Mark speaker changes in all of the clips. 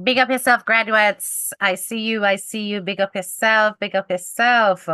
Speaker 1: Big up yourself, graduates. I see you. I see you. Big up yourself. Big up yourself.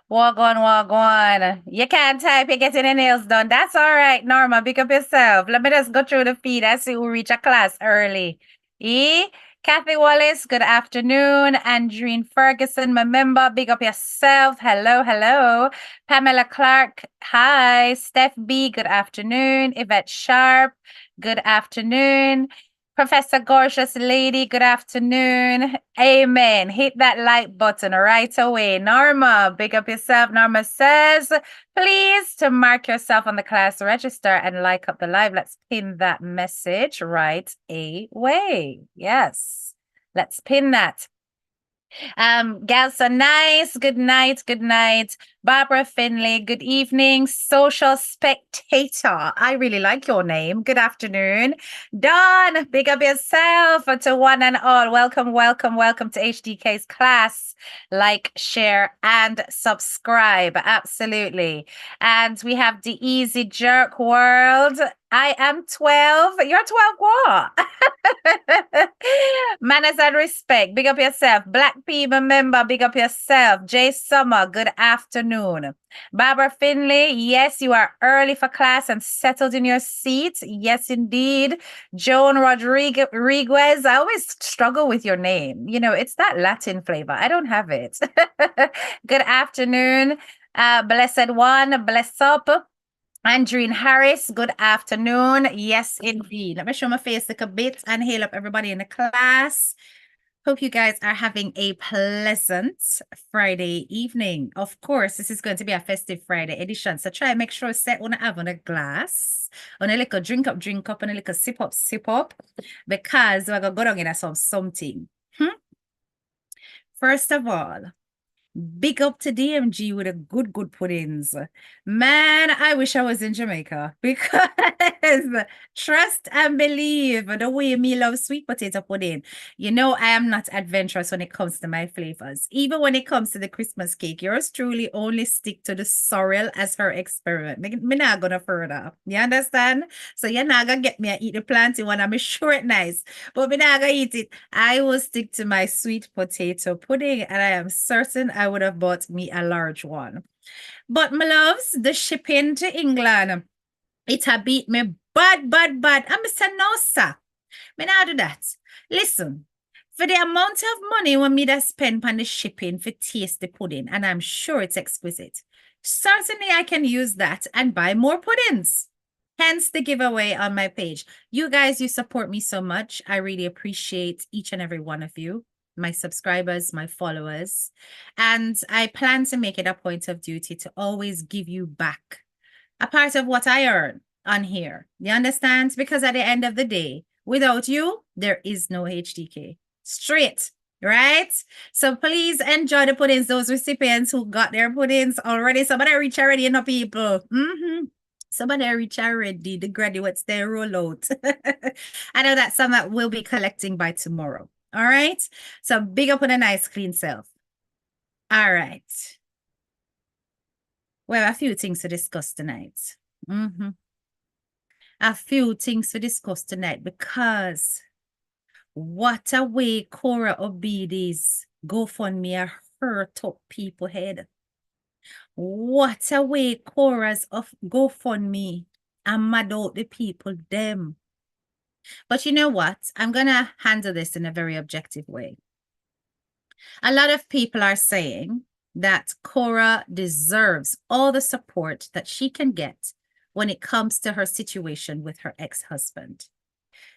Speaker 1: Walk on, walk on. You can't type, you're getting your nails done. That's all right, Norma. Big up yourself. Let me just go through the feed. I see who reach a class early. E. Kathy Wallace, good afternoon. Andreen Ferguson, my member, big up yourself. Hello, hello. Pamela Clark, hi. Steph B, good afternoon. Yvette Sharp, good afternoon. Professor Gorgeous Lady, good afternoon. Amen. Hit that like button right away. Norma, big up yourself. Norma says, please to mark yourself on the class register and like up the live. Let's pin that message right away. Yes, let's pin that. Gals are nice. Good night. Good night. Barbara Finley, good evening. Social Spectator. I really like your name. Good afternoon. Dawn, big up yourself to one and all. Welcome, welcome, welcome to HDK's class. Like, share, and subscribe. Absolutely. And we have the Easy Jerk World. I am 12. You're 12 what? Manners and respect. Big up yourself. Black People member, big up yourself. Jay Summer, good afternoon. Barbara Finley, yes, you are early for class and settled in your seat. Yes, indeed. Joan Rodriguez, I always struggle with your name. You know, it's that Latin flavor. I don't have it. Good afternoon. Blessed one, bless up. Andreen Harris, good afternoon. Yes, indeed. Let me show my face like a bit and hail up everybody in the class. Hope you guys are having a pleasant Friday evening. Of course, this is going to be a festive Friday edition. So try and make sure set on have on a glass, on a little drink up, and a little sip up, because we're going to go down in something. First of all, big up to DMG with a good puddings. Man, I wish I was in Jamaica because trust and believe the way me love sweet potato pudding. You know, I am not adventurous when it comes to my flavors. Even when it comes to the Christmas cake, yours truly only stick to the sorrel as her experiment. Me not gonna further. You understand? So you're not gonna get me to eat the planty one. I'm sure it's nice, but me not gonna eat it. I will stick to my sweet potato pudding, and I am certain I would have bought me a large one. But my loves, the shipping to England, it had beat me bad. I'm saying no, sir. Me not do that. Listen, for the amount of money when me that spend on the shipping for taste the pudding, and I'm sure it's exquisite, certainly I can use that and buy more puddings. Hence the giveaway on my page. You guys, you support me so much. I really appreciate each and every one of you, my subscribers, my followers. And I plan to make it a point of duty to always give you back a part of what I earn on here. You understand? Because at the end of the day, without you, there is no HDK. Straight, right? So please enjoy the puddings, those recipients who got their puddings already. Somebody reach already, you know, people. Somebody reach already. The graduates, they roll out. I know that's some that we'll be collecting by tomorrow. All right. So big up on a nice clean self. All right. We have a few things to discuss tonight. A few things to discuss tonight because what a way Kora Abidi's Gofundme hurt up people head. What a way Korra'S of Gofundme and mad out the people them. But you know what? I'm going to handle this in a very objective way. A lot of people are saying that Kora deserves all the support that she can get when it comes to her situation with her ex-husband.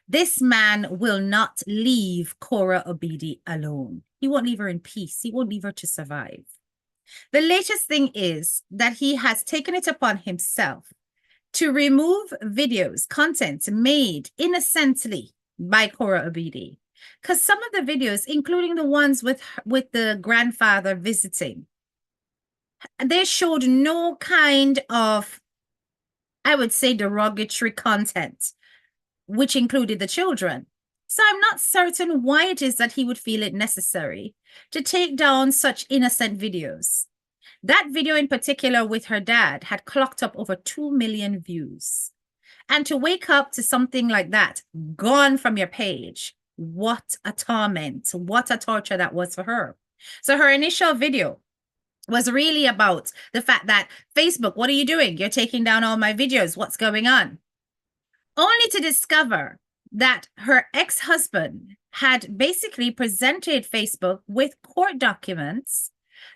Speaker 1: This man will not leave Kora Abidi alone. He won't leave her in peace. He won't leave her to survive. The latest thing is that he has taken it upon himself to remove videos, content made innocently by Kora Abidi. Because some of the videos, including the ones with the grandfather visiting, they showed no kind of, I would say, derogatory content, which included the children. So I'm not certain why it is that he would feel it necessary to take down such innocent videos. That video in particular with her dad had clocked up over 2 million views. And to wake up to something like that, gone from your page, what a torment, what a torture that was for her. So her initial video was really about the fact that Facebook, what are you doing? You're taking down all my videos. What's going on? Only to discover that her ex-husband had basically presented Facebook with court documents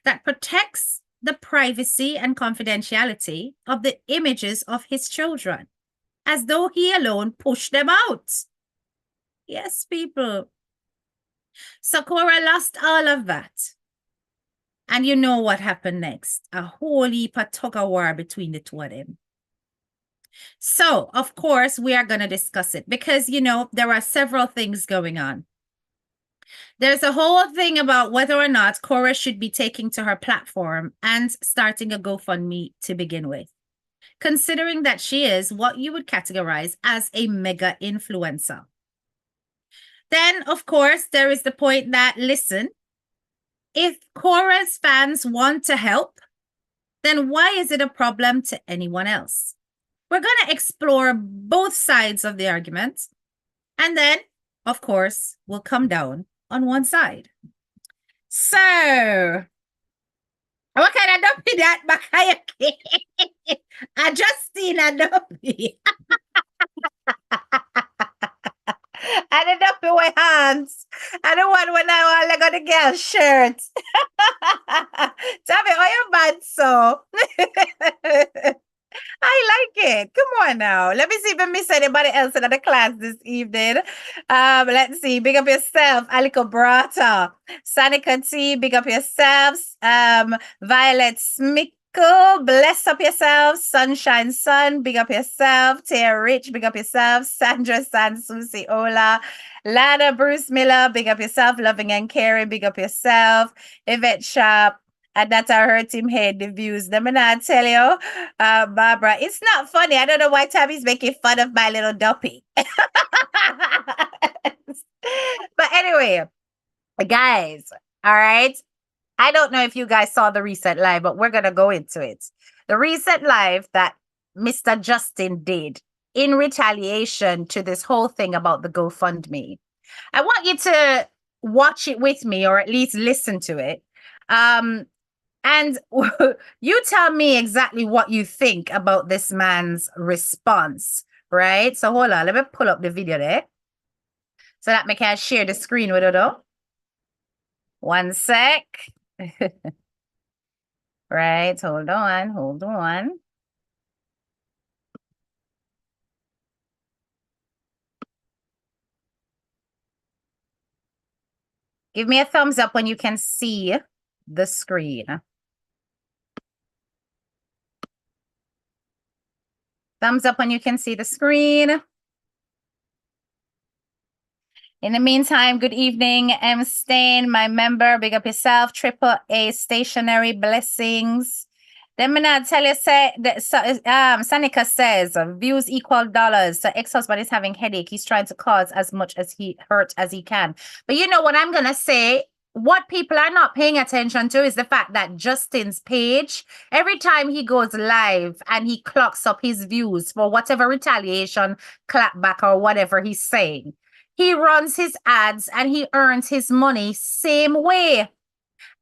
Speaker 1: that protects the privacy and confidentiality of the images of his children, as though he alone pushed them out. Yes, people. So Kora lost all of that. And you know what happened next? A whole heap of tug-of-war between the two of them. So, of course, we are going to discuss it because, you know, there are several things going on. There's a whole thing about whether or not Kora should be taking to her platform and starting a GoFundMe to begin with, considering that she is what you would categorize as a mega influencer. Then, of course, there is the point that, listen, if Korra'S fans want to help, then why is it a problem to anyone else? We're going to explore both sides of the argument. And then, of course, we'll come down on one side. So, what kind of dumpy that back? I just seen a dumpy. And the dumpy with hands. And the one when I want to go the girl's shirt. Tell me, are you bad so? I like it. Come on now. Let me see if I miss anybody else in the class this evening. Let's see. Big up yourself, Aliko Brata. Sanika T, big up yourselves. Violet Smickle, bless up yourself. Sunshine Sun, big up yourself. Tia Rich, big up yourself. Sandra Sansusi Ola. Lana Bruce Miller, big up yourself. Loving and Caring, big up yourself. Yvette Sharp. And that I hurt him head the views. Let me not tell you, Barbara, it's not funny. I don't know why Tammy's making fun of my little duppy. But anyway, guys, all right. I don't know if you guys saw the recent live, but we're going to go into it. The recent live that Mr. Justin did in retaliation to this whole thing about the GoFundMe. I want you to watch it with me or at least listen to it. And you tell me exactly what you think about this man's response, right? So hold on, let me pull up the video there so that I can share the screen with you though. One sec. Right, hold on. Give me a thumbs up when you can see the screen. Thumbs up when you can see the screen. In the meantime, good evening, M. Stain, my member. Big up yourself. Triple A stationary blessings. Then I tell you, say that Sanika says views equal dollars. So ex-husband is having headache. He's trying to cause as much as he hurt as he can. But you know what I'm gonna say? What people are not paying attention to is the fact that Justin's page, every time he goes live and he clocks up his views for whatever retaliation, clapback, or whatever he's saying, he runs his ads and he earns his money same way.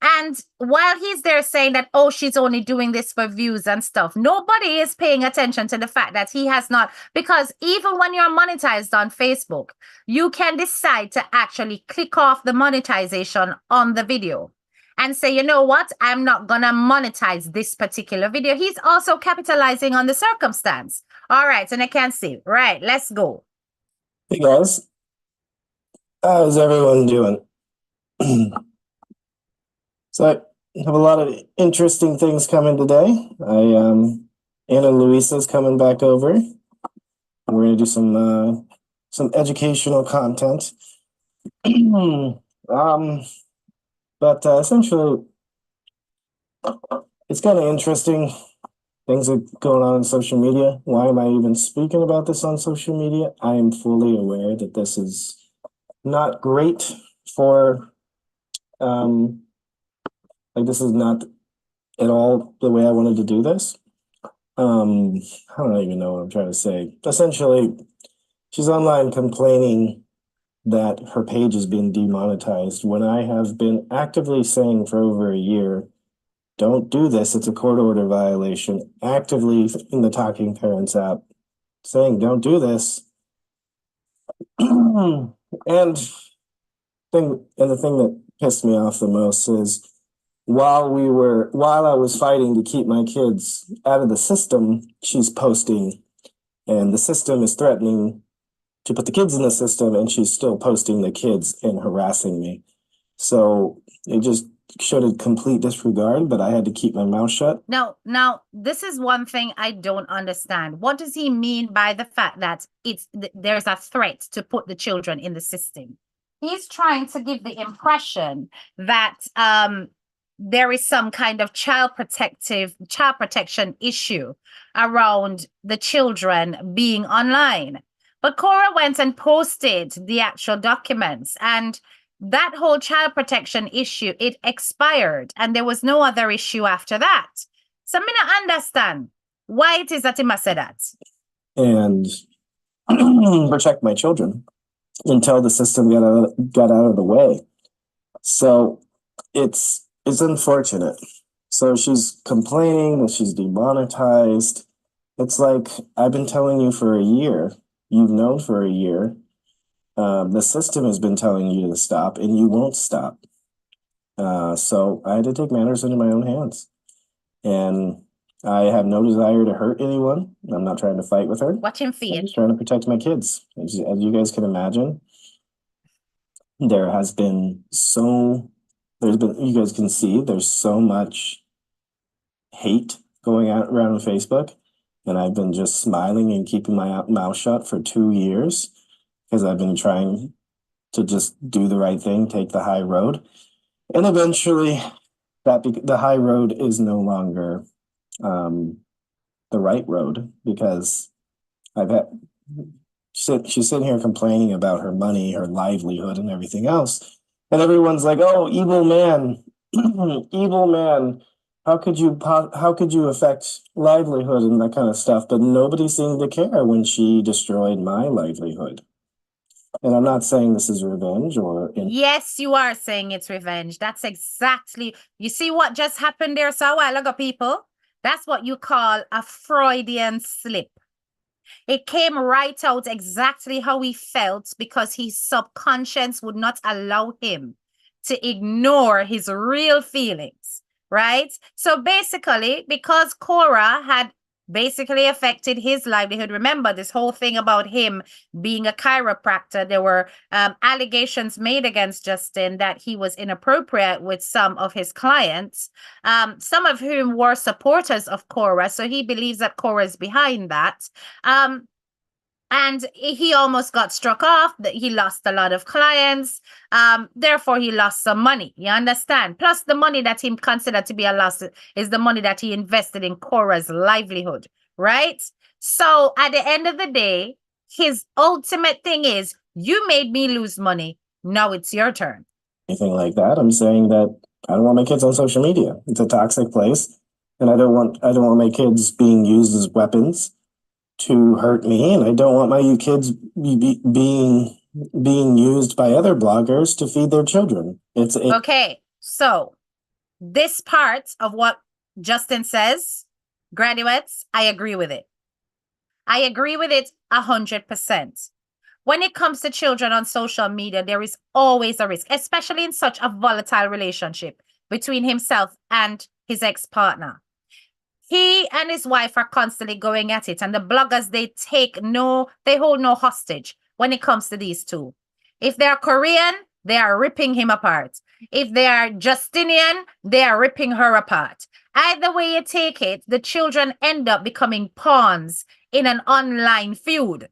Speaker 1: And while he's there saying that, oh, she's only doing this for views and stuff, nobody is paying attention to the fact that he has not, because even when you're monetized on Facebook, you can decide to actually click off the monetization on the video and say, you know what, I'm not going to monetize this particular video. He's also capitalizing on the circumstance. All right, and I can see. Right, let's go.
Speaker 2: Hey guys, how's everyone doing? So I have a lot of interesting things coming today. Anna Luisa's coming back over. We're gonna do some educational content. But essentially, it's kind of interesting. Things are going on in social media. Why am I even speaking about this on social media? I am fully aware that this is not great for this is not at all the way I wanted to do this. I don't even know what I'm trying to say. Essentially, she's online complaining that her page is being demonetized when I have been actively saying for over a year, don't do this. It's a court order violation. Actively in the Talking Parents app saying, don't do this. And the thing that pissed me off the most is while I was fighting to keep my kids out of the system, she's posting, and the system is threatening to put the kids in the system, and she's still posting the kids and harassing me. So it just showed a complete disregard, but I had to keep my mouth shut.
Speaker 1: Now, this is one thing I don't understand. What does he mean by the fact that there's a threat to put the children in the system? He's trying to give the impression that there is some kind of child protection issue around the children being online. But Kora went and posted the actual documents, and that whole child protection issue, it expired, and there was no other issue after that. So I don't understand why it is that he must say that.
Speaker 2: And protect my children until the system got out of the way. So it's unfortunate. So she's complaining that she's demonetized. It's like, I've been telling you for a year. You've known for a year. The system has been telling you to stop, and you won't stop. So I had to take matters into my own hands. And I have no desire to hurt anyone. I'm not trying to fight with her.
Speaker 1: Watch him feed.
Speaker 2: I'm just trying to protect my kids. As you guys can imagine, there's been, you guys can see, there's so much hate going out around on Facebook. And I've been just smiling and keeping my mouth shut for 2 years because I've been trying to just do the right thing, take the high road. And eventually the high road is no longer the right road, because she's sitting here complaining about her money, her livelihood, and everything else. And everyone's like, oh, evil man, evil man. How could you affect livelihood and that kind of stuff? But nobody seemed to care when she destroyed my livelihood. And I'm not saying this is revenge
Speaker 1: Yes, you are saying it's revenge. That's exactly, you see what just happened there so a while ago, people? That's what you call a Freudian slip. It came right out exactly how he felt because his subconscious would not allow him to ignore his real feelings, right? So basically, because Kora had basically affected his livelihood. Remember this whole thing about him being a chiropractor. There were allegations made against Justin that he was inappropriate with some of his clients, some of whom were supporters of Kora. So he believes that Kora is behind that. And he almost got struck off. He lost a lot of clients. Therefore, he lost some money. You understand? Plus, the money that he considered to be a loss is the money that he invested in Korra'S livelihood, right? So at the end of the day, his ultimate thing is, you made me lose money. Now it's your turn.
Speaker 2: Anything like that. I'm saying that I don't want my kids on social media. It's a toxic place. And I don't want my kids being used as weapons to hurt me, and I don't want my kids being used by other bloggers to feed their children.
Speaker 1: Okay, so this part of what Justin says, graduates, I agree with it. I agree with it 100%. When it comes to children on social media, there is always a risk, especially in such a volatile relationship between himself and his ex-partner. He and his wife are constantly going at it, and the bloggers, they hold no hostage when it comes to these two. If they're Korean, they are ripping him apart. If they are Justinian, they are ripping her apart. Either way you take it, the children end up becoming pawns in an online feud.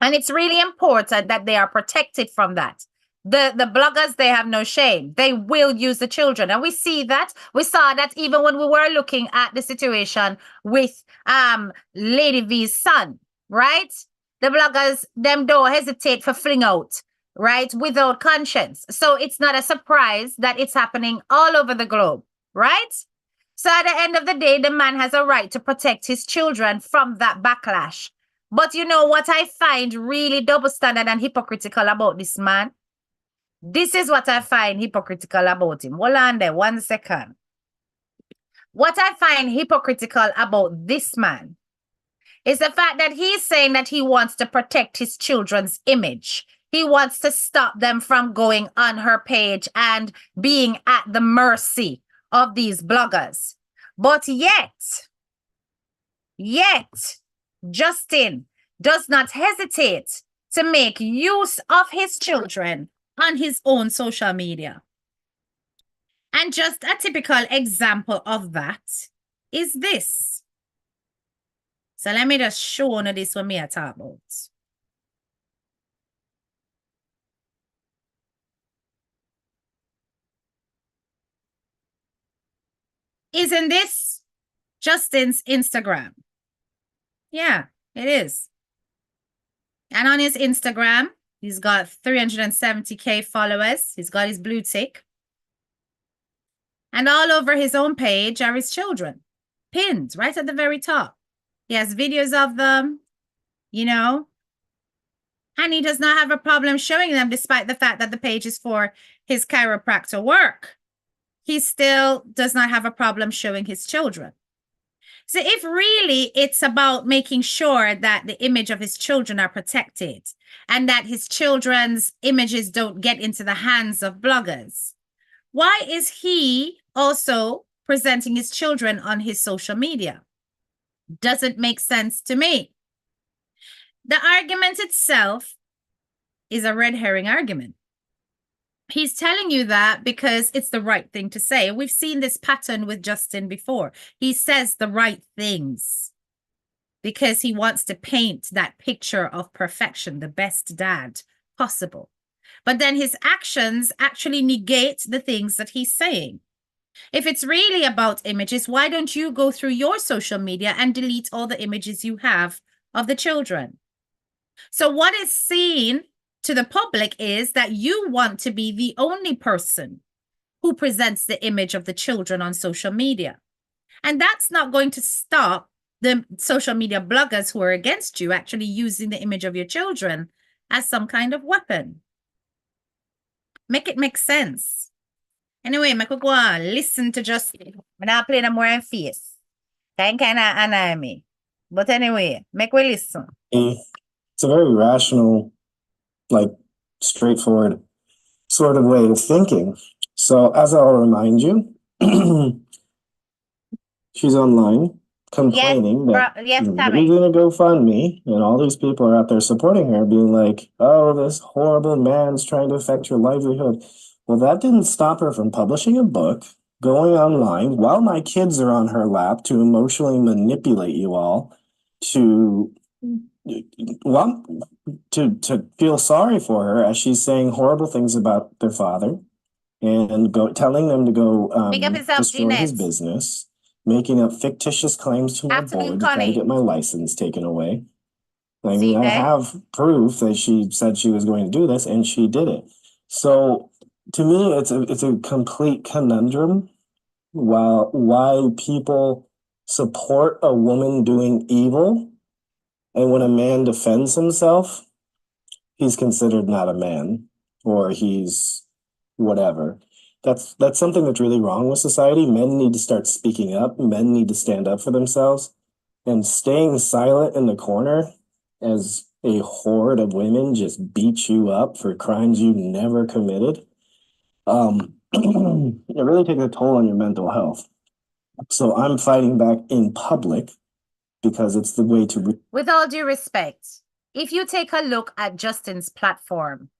Speaker 1: And it's really important that they are protected from that. The bloggers, they have no shame. They will use the children. And we see that. We saw that even when we were looking at the situation with Lady V's son, right? The bloggers, them don't hesitate for fling out, right? Without conscience. So it's not a surprise that it's happening all over the globe, right? So at the end of the day, the man has a right to protect his children from that backlash. But you know what I find really double standard and hypocritical about this man? This is what I find hypocritical about him. Hold on there, 1 second. What I find hypocritical about this man is the fact that he's saying that he wants to protect his children's image. He wants to stop them from going on her page and being at the mercy of these bloggers. But yet, Justin does not hesitate to make use of his children on his own social media. And just a typical example of that is this. So let me just show you this what me I talk about. Isn't this Justin's Instagram? Yeah, it is. And on his Instagram, he's got 370K followers. He's got his blue tick. And all over his own page are his children, pinned right at the very top. He has videos of them, you know, and he does not have a problem showing them despite the fact that the page is for his chiropractor work. He still does not have a problem showing his children. So if really it's about making sure that the image of his children are protected and that his children's images don't get into the hands of bloggers, why is he also presenting his children on his social media? Doesn't make sense to me. The argument itself is a red herring argument. He's telling you that because it's the right thing to say. We've seen this pattern with Justin before. He says the right things because he wants to paint that picture of perfection, the best dad possible. But then his actions actually negate the things that he's saying. If it's really about images, why don't you go through your social media and delete all the images you have of the children? So what is seen to the public is that you want to be the only person who presents the image of the children on social media. And that's not going to stop the social media bloggers who are against you actually using the image of your children as some kind of weapon. Make it make sense. Anyway, I could go on, listen to Justin. I'm not playing more in face. Kind of annoy me. But anyway, make we listen.
Speaker 2: It's a very rational, like straightforward sort of way of thinking. So as I'll remind you, she's online complaining that nobody's going to GoFundMe, and all these people are out there supporting her, being like, oh, this horrible man's trying to affect your livelihood. Well, that didn't stop her from publishing a book, going online while my kids are on her lap to emotionally manipulate you all to feel sorry for her as she's saying horrible things about their father and telling them to go destroy his business, making up fictitious claims to my board to try to get my license taken away. I mean, I have proof that she said she was going to do this, and she did it. So to me, it's a complete conundrum. Why people support a woman doing evil, and when a man defends himself, he's considered not a man, or he's whatever. That's something that's really wrong with society. Men need to start speaking up. Men need to stand up for themselves. And staying silent in the corner as a horde of women just beat you up for crimes you never committed, it really takes a toll on your mental health. So I'm fighting back in public because it's the way to...
Speaker 1: With all due respect, if you take a look at Justin's platform,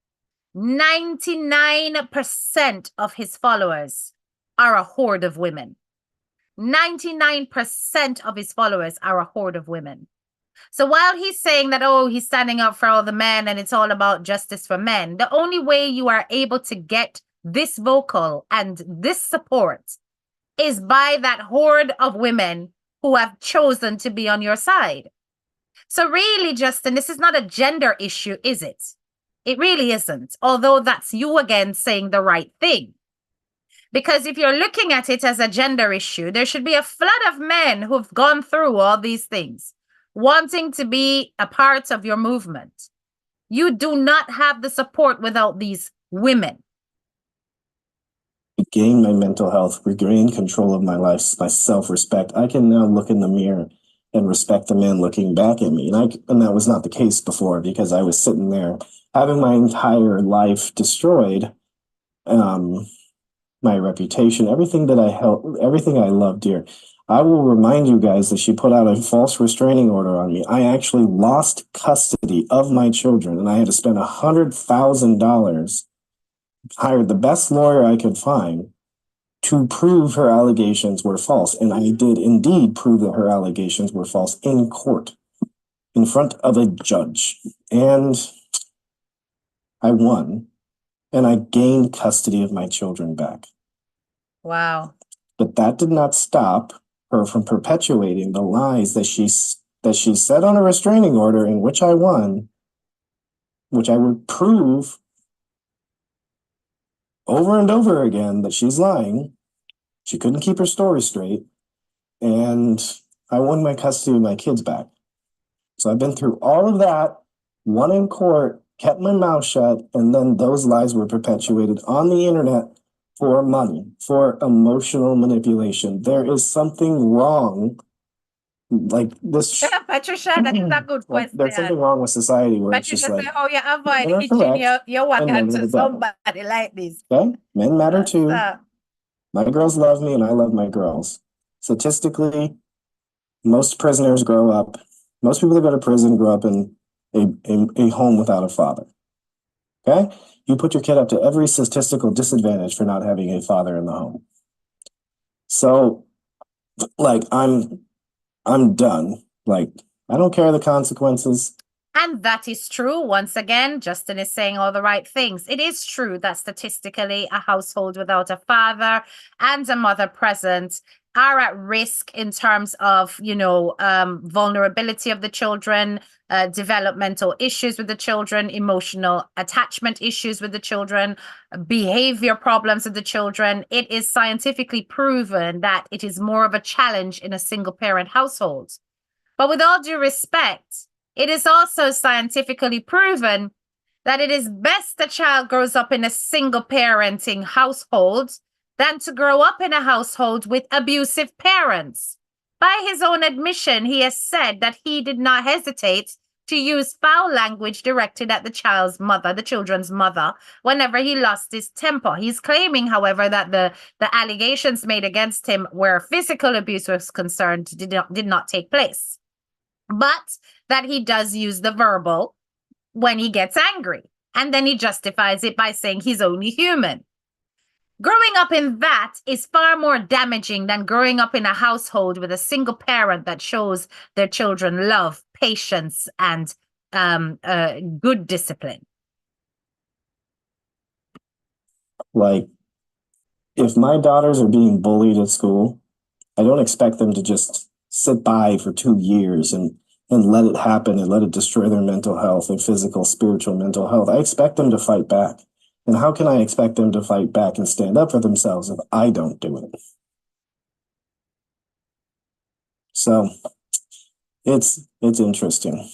Speaker 1: 99% of his followers are a horde of women. 99% of his followers are a horde of women. So while he's saying that, oh, he's standing up for all the men and it's all about justice for men, the only way you are able to get this vocal and this support is by that horde of women who have chosen to be on your side. So really, Justin, this is not a gender issue, is it? It really isn't, although that's you again saying the right thing. Because if you're looking at it as a gender issue, there should be a flood of men who've gone through all these things, wanting to be a part of your movement. You do not have the support without these women.
Speaker 2: Regain my mental health, regain control of my life, my self-respect. I can now look in the mirror and respect the man looking back at me. And that was not the case before, because I was sitting there having my entire life destroyed. My reputation, everything that I held, everything I loved dear. I will remind you guys that she put out a false restraining order on me. I actually lost custody of my children, and I had to spend $100,000, hired the best lawyer I could find to prove her allegations were false. And I did indeed prove that her allegations were false in court, in front of a judge. And I won, and I gained custody of my children back.
Speaker 1: Wow.
Speaker 2: But that did not stop her from perpetuating the lies that she said on a restraining order, in which I won, which I would prove over and over again that she's lying. She couldn't keep her story straight. And I won my custody of my kids back. So I've been through all of that, won in court, kept my mouth shut, and then those lies were perpetuated on the internet for money, for emotional manipulation. There is something wrong. Like this.
Speaker 1: Patricia, that is a good question.
Speaker 2: There's something wrong with society where
Speaker 1: Patricia,
Speaker 2: it's just like,
Speaker 1: how you avoid hitching your wagon to somebody like this.
Speaker 2: Okay, men matter too. My girls love me and I love my girls. Statistically, most prisoners grow up, most people that go to prison grow up in a home without a father. Okay? You put your kid up to every statistical disadvantage for not having a father in the home. So, like, I'm done. Like, I don't care the consequences.
Speaker 1: And that is true. Once again, Justin is saying all the right things. It is true that statistically a household without a father and a mother present are at risk in terms of, vulnerability of the children, developmental issues with the children, emotional attachment issues with the children, behavior problems with the children. It is scientifically proven that it is more of a challenge in a single parent household. But with all due respect, it is also scientifically proven that it is best a child grows up in a single parenting household than to grow up in a household with abusive parents. By his own admission, he has said that he did not hesitate to use foul language directed at the children's mother, whenever he lost his temper. He's claiming, however, that the allegations made against him where physical abuse was concerned did not take place, but that he does use the verbal when he gets angry. And then he justifies it by saying he's only human. Growing up in that is far more damaging than growing up in a household with a single parent that shows their children love, patience, and good discipline.
Speaker 2: Like, if my daughters are being bullied at school, I don't expect them to just sit by for 2 years and let it happen and let it destroy their mental health and physical, spiritual, mental health. I expect them to fight back. And how can I expect them to fight back and stand up for themselves if I don't do it? So it's interesting.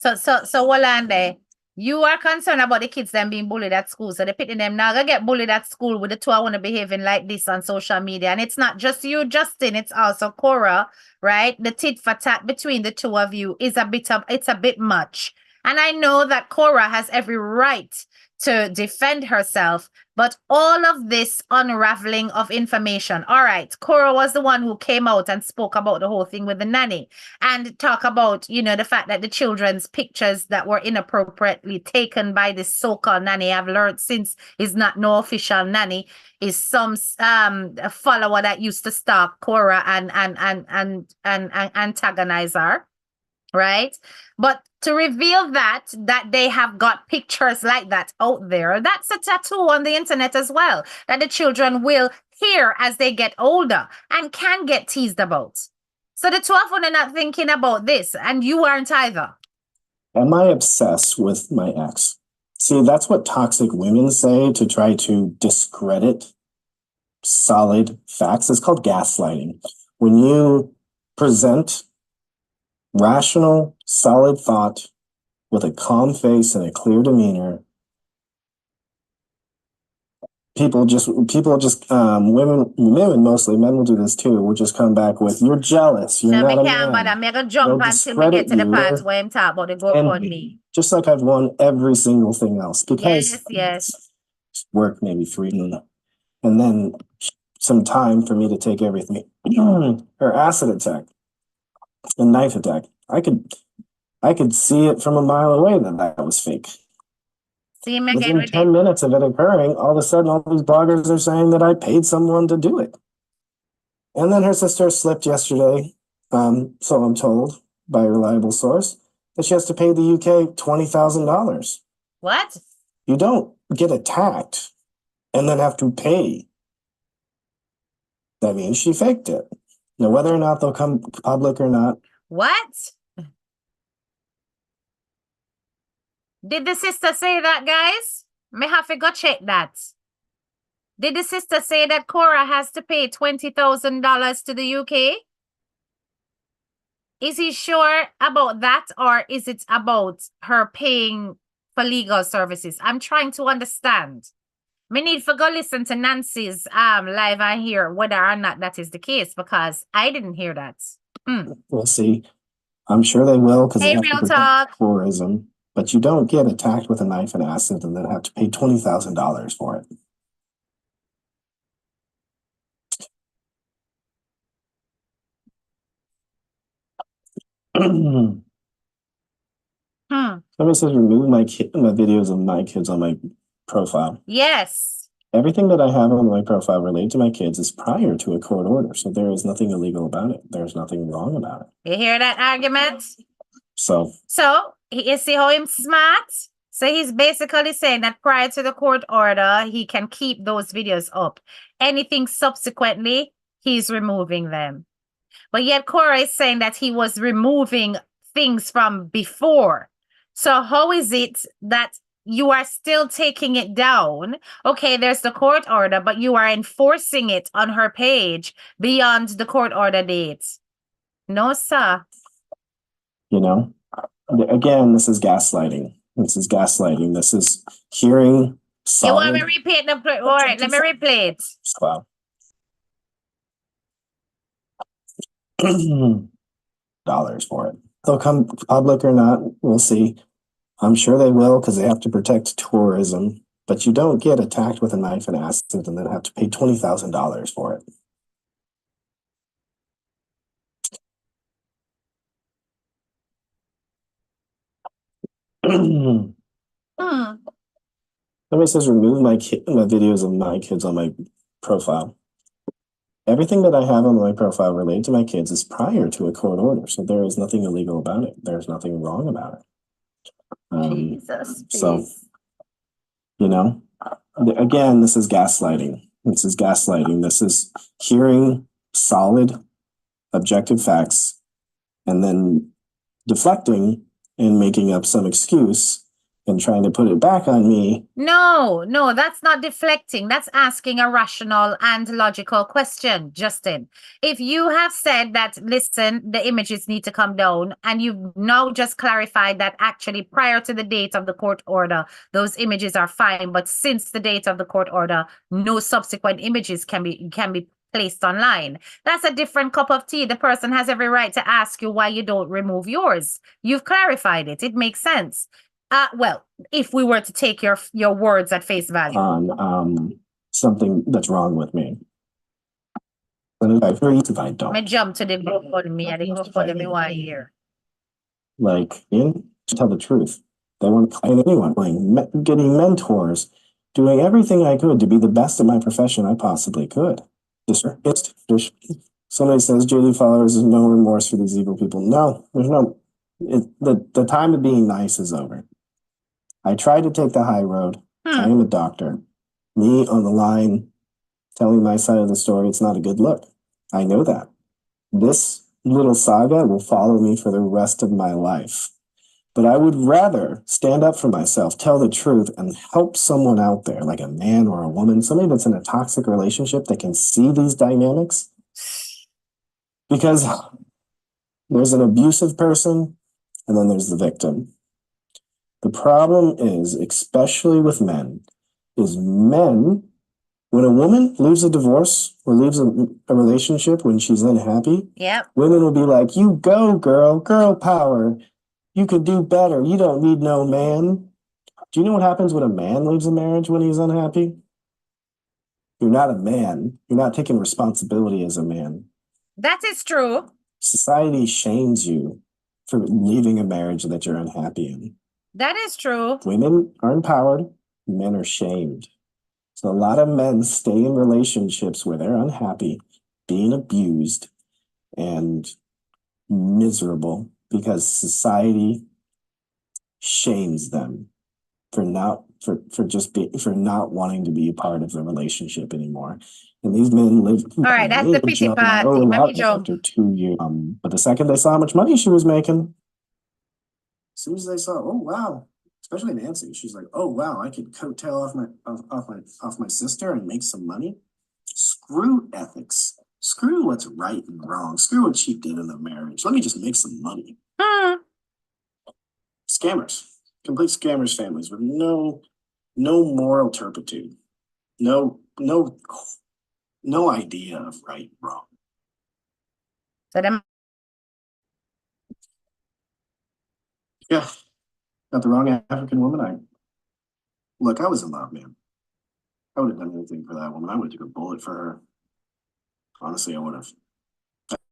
Speaker 1: So Walande, you are concerned about the kids them being bullied at school. So they pitting them now, they get bullied at school with the two I want to behaving like this on social media. And it's not just you, Justin, it's also Kora, right? The tit for tat between the two of you is it's a bit much. And I know that Kora has every right to defend herself, but all of this unraveling of information. All right, Kora was the one who came out and spoke about the whole thing with the nanny and talk about, the fact that the children's pictures that were inappropriately taken by this so-called nanny, I've learned since is not no official nanny, is some follower that used to stalk Kora and antagonize her. Right? But to reveal that they have got pictures like that out there, that's a tattoo on the internet as well, that the children will hear as they get older and can get teased about. So the two of them are not thinking about this, and you aren't either.
Speaker 2: Am I obsessed with my ex? See, that's what toxic women say to try to discredit solid facts. It's called gaslighting. When you present rational, solid thought with a calm face and a clear demeanor, women mostly, men will do this too, will just come back with, you're jealous, you're
Speaker 1: So me
Speaker 2: not a
Speaker 1: can't bother.
Speaker 2: man.
Speaker 1: Me go
Speaker 2: They'll
Speaker 1: jump until me
Speaker 2: discredit
Speaker 1: get to the
Speaker 2: you.
Speaker 1: part where I'm talking about the GoFundMe.
Speaker 2: Just like I've won every single thing else, because
Speaker 1: Yes.
Speaker 2: work maybe 3 and then some time for me to take everything. Her acid attack, a knife attack. I could see it from a mile away that that was fake.
Speaker 1: See me again
Speaker 2: Within
Speaker 1: with
Speaker 2: 10 minutes of it occurring, all of a sudden, all these bloggers are saying that I paid someone to do it. And then her sister slipped yesterday, so I'm told by a reliable source, that she has to pay the UK $20,000.
Speaker 1: What?
Speaker 2: You don't get attacked and then have to pay. That means she faked it. Now, whether or not they'll come public or not.
Speaker 1: What? Did the sister say that, guys? Me have to go check that. Did the sister say that Kora has to pay $20,000 to the UK? Is he sure about that, or is it about her paying for legal services? I'm trying to understand. We need to go listen to Nancy's live and hear whether or not that is the case, because I didn't hear that.
Speaker 2: We'll see. I'm sure they will, because they
Speaker 1: Hey,
Speaker 2: have to
Speaker 1: real
Speaker 2: protect
Speaker 1: talk.
Speaker 2: tourism. But you don't get attacked with a knife and acid and then have to pay $20,000 for it. Somebody says remove my videos of my kids on my profile.
Speaker 1: Yes.
Speaker 2: Everything that I have on my profile related to my kids is prior to a court order, so there is nothing illegal about it. There's nothing wrong about it.
Speaker 1: You hear that argument?
Speaker 2: So
Speaker 1: you see how he's smart? So he's basically saying that prior to the court order, he can keep those videos up. Anything subsequently, he's removing them. But yet Korra is saying that he was removing things from before. So how is it that you are still taking it down? Okay, there's the court order, but you are enforcing it on her page beyond the court order date. No, sir.
Speaker 2: You know, again, this is gaslighting. This is gaslighting. This is hearing solid.
Speaker 1: You want me to repeat the play? All right, let me replay it.
Speaker 2: Wow. Dollars for it. They'll come public or not, we'll see. I'm sure they will, because they have to protect tourism. But you don't get attacked with a knife and acid and then have to pay $20,000 for it. Somebody says remove my videos of my kids on my profile. Everything that I have on my profile related to my kids is prior to a court order, so there is nothing illegal about it. There's nothing wrong about it.
Speaker 1: Jesus.
Speaker 2: So, you know, again, this is gaslighting. This is gaslighting. This is hearing solid, objective facts and then deflecting and making up some excuse and trying to put it back on me.
Speaker 1: No, that's not deflecting. That's asking a rational and logical question, Justin. If you have said that, listen, the images need to come down, and you've now just clarified that actually prior to the date of the court order, those images are fine, but since the date of the court order, no subsequent images can be placed online. That's a different cup of tea. The person has every right to ask you why you don't remove yours. You've clarified it. It makes sense. Well, if we were to take your words at face value.
Speaker 2: On something that's wrong with me. If I don't.
Speaker 1: I jump to the GoFundMe and the GoFundMe 1 year.
Speaker 2: Like, to tell the truth. They want to claim anyone, getting mentors, doing everything I could to be the best at my profession I possibly could. Somebody says JD followers is no remorse for these evil people. No, there's no. The time of being nice is over. I tried to take the high road. I am a doctor. Me on the line telling my side of the story, it's not a good look. I know that. This little saga will follow me for the rest of my life. But I would rather stand up for myself, tell the truth, and help someone out there, like a man or a woman, somebody that's in a toxic relationship that can see these dynamics. Because there's an abusive person and then there's the victim. The problem is, especially with men, is men, when a woman leaves a divorce or leaves a relationship when she's unhappy,
Speaker 1: Yep.
Speaker 2: women will be like, you go, girl power. You could do better. You don't need no man. Do you know what happens when a man leaves a marriage when he's unhappy? You're not a man. You're not taking responsibility as a man.
Speaker 1: That is true.
Speaker 2: Society shames you for leaving a marriage that you're unhappy in.
Speaker 1: That is true.
Speaker 2: Women are empowered, men are shamed. So a lot of men stay in relationships where they're unhappy, being abused, and miserable because society shames them for not wanting to be a part of the relationship anymore. And these men live.
Speaker 1: All right, that's the pity party. Let me jump.
Speaker 2: After 2 years. But the second they saw how much money she was making, as soon as they saw, oh wow, especially Nancy, she's like, oh wow, I could coattail off my sister and make some money. Screw ethics. Screw what's right and wrong. Screw what she did in the marriage. Let me just make some money. Scammers, complete scammers families with no moral turpitude, no idea of right and wrong.
Speaker 1: So them.
Speaker 2: Yeah, got the wrong African woman. I was in love, man. I would have done anything for that woman. I would have took a bullet for her. Honestly, I would have.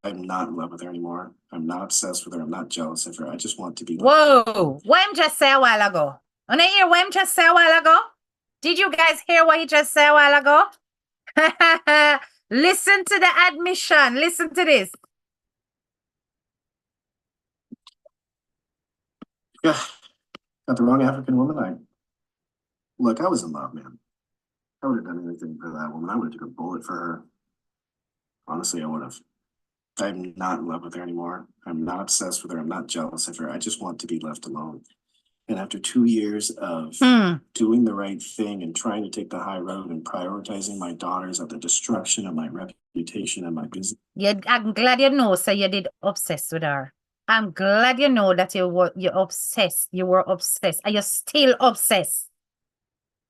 Speaker 2: I'm not in love with her anymore. I'm not obsessed with her. I'm not jealous of her. I just want to be.
Speaker 1: Whoa, what him just say a while ago? Wanna hear what him just say a while ago? Did you guys hear what he just said a while ago? Listen to the admission. Listen to this.
Speaker 2: Yeah, got the wrong African woman. I was in love, man. I would have done anything for that woman. I would have took a bullet for her. Honestly, I would have. I'm not in love with her anymore. I'm not obsessed with her. I'm not jealous of her. I just want to be left alone. And after 2 years of doing the right thing and trying to take the high road and prioritizing my daughters at the destruction of my reputation and my business.
Speaker 1: I'm glad you know, so you did obsessed with her. I'm glad you know that you're obsessed. You were obsessed. And you're still obsessed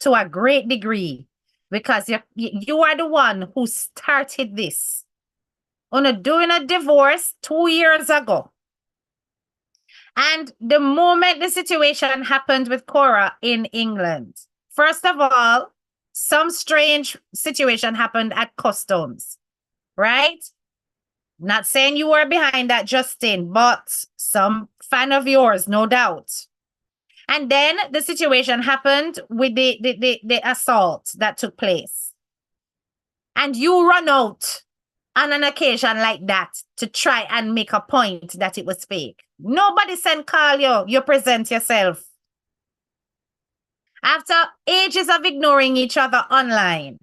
Speaker 1: to a great degree because you are the one who started this. On doing a divorce 2 years ago. And the moment the situation happened with Kora in England, first of all, some strange situation happened at customs, right? Not saying you were behind that, Justin, but some fan of yours, no doubt. And then the situation happened with the assault that took place. And you run out on an occasion like that to try and make a point that it was fake. Nobody sent call you. You present yourself. After ages of ignoring each other online,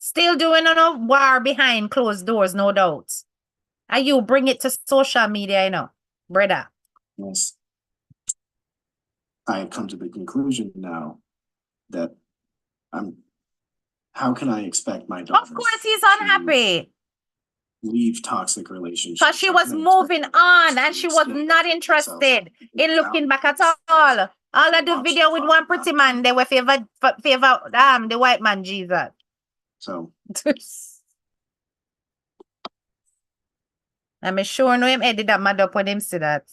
Speaker 1: still doing a war behind closed doors, no doubt. And you bring it to social media, you know, brother.
Speaker 2: Yes. I have come to the conclusion now that how can I expect my daughter?
Speaker 1: Of course he's unhappy.
Speaker 2: Leave toxic relationships.
Speaker 1: Because she was moving on and she was not interested in looking back at all. All of the video with one pretty man, they were favor the white man, Jesus.
Speaker 2: So
Speaker 1: I'm sure no him edit that mad up when him see that.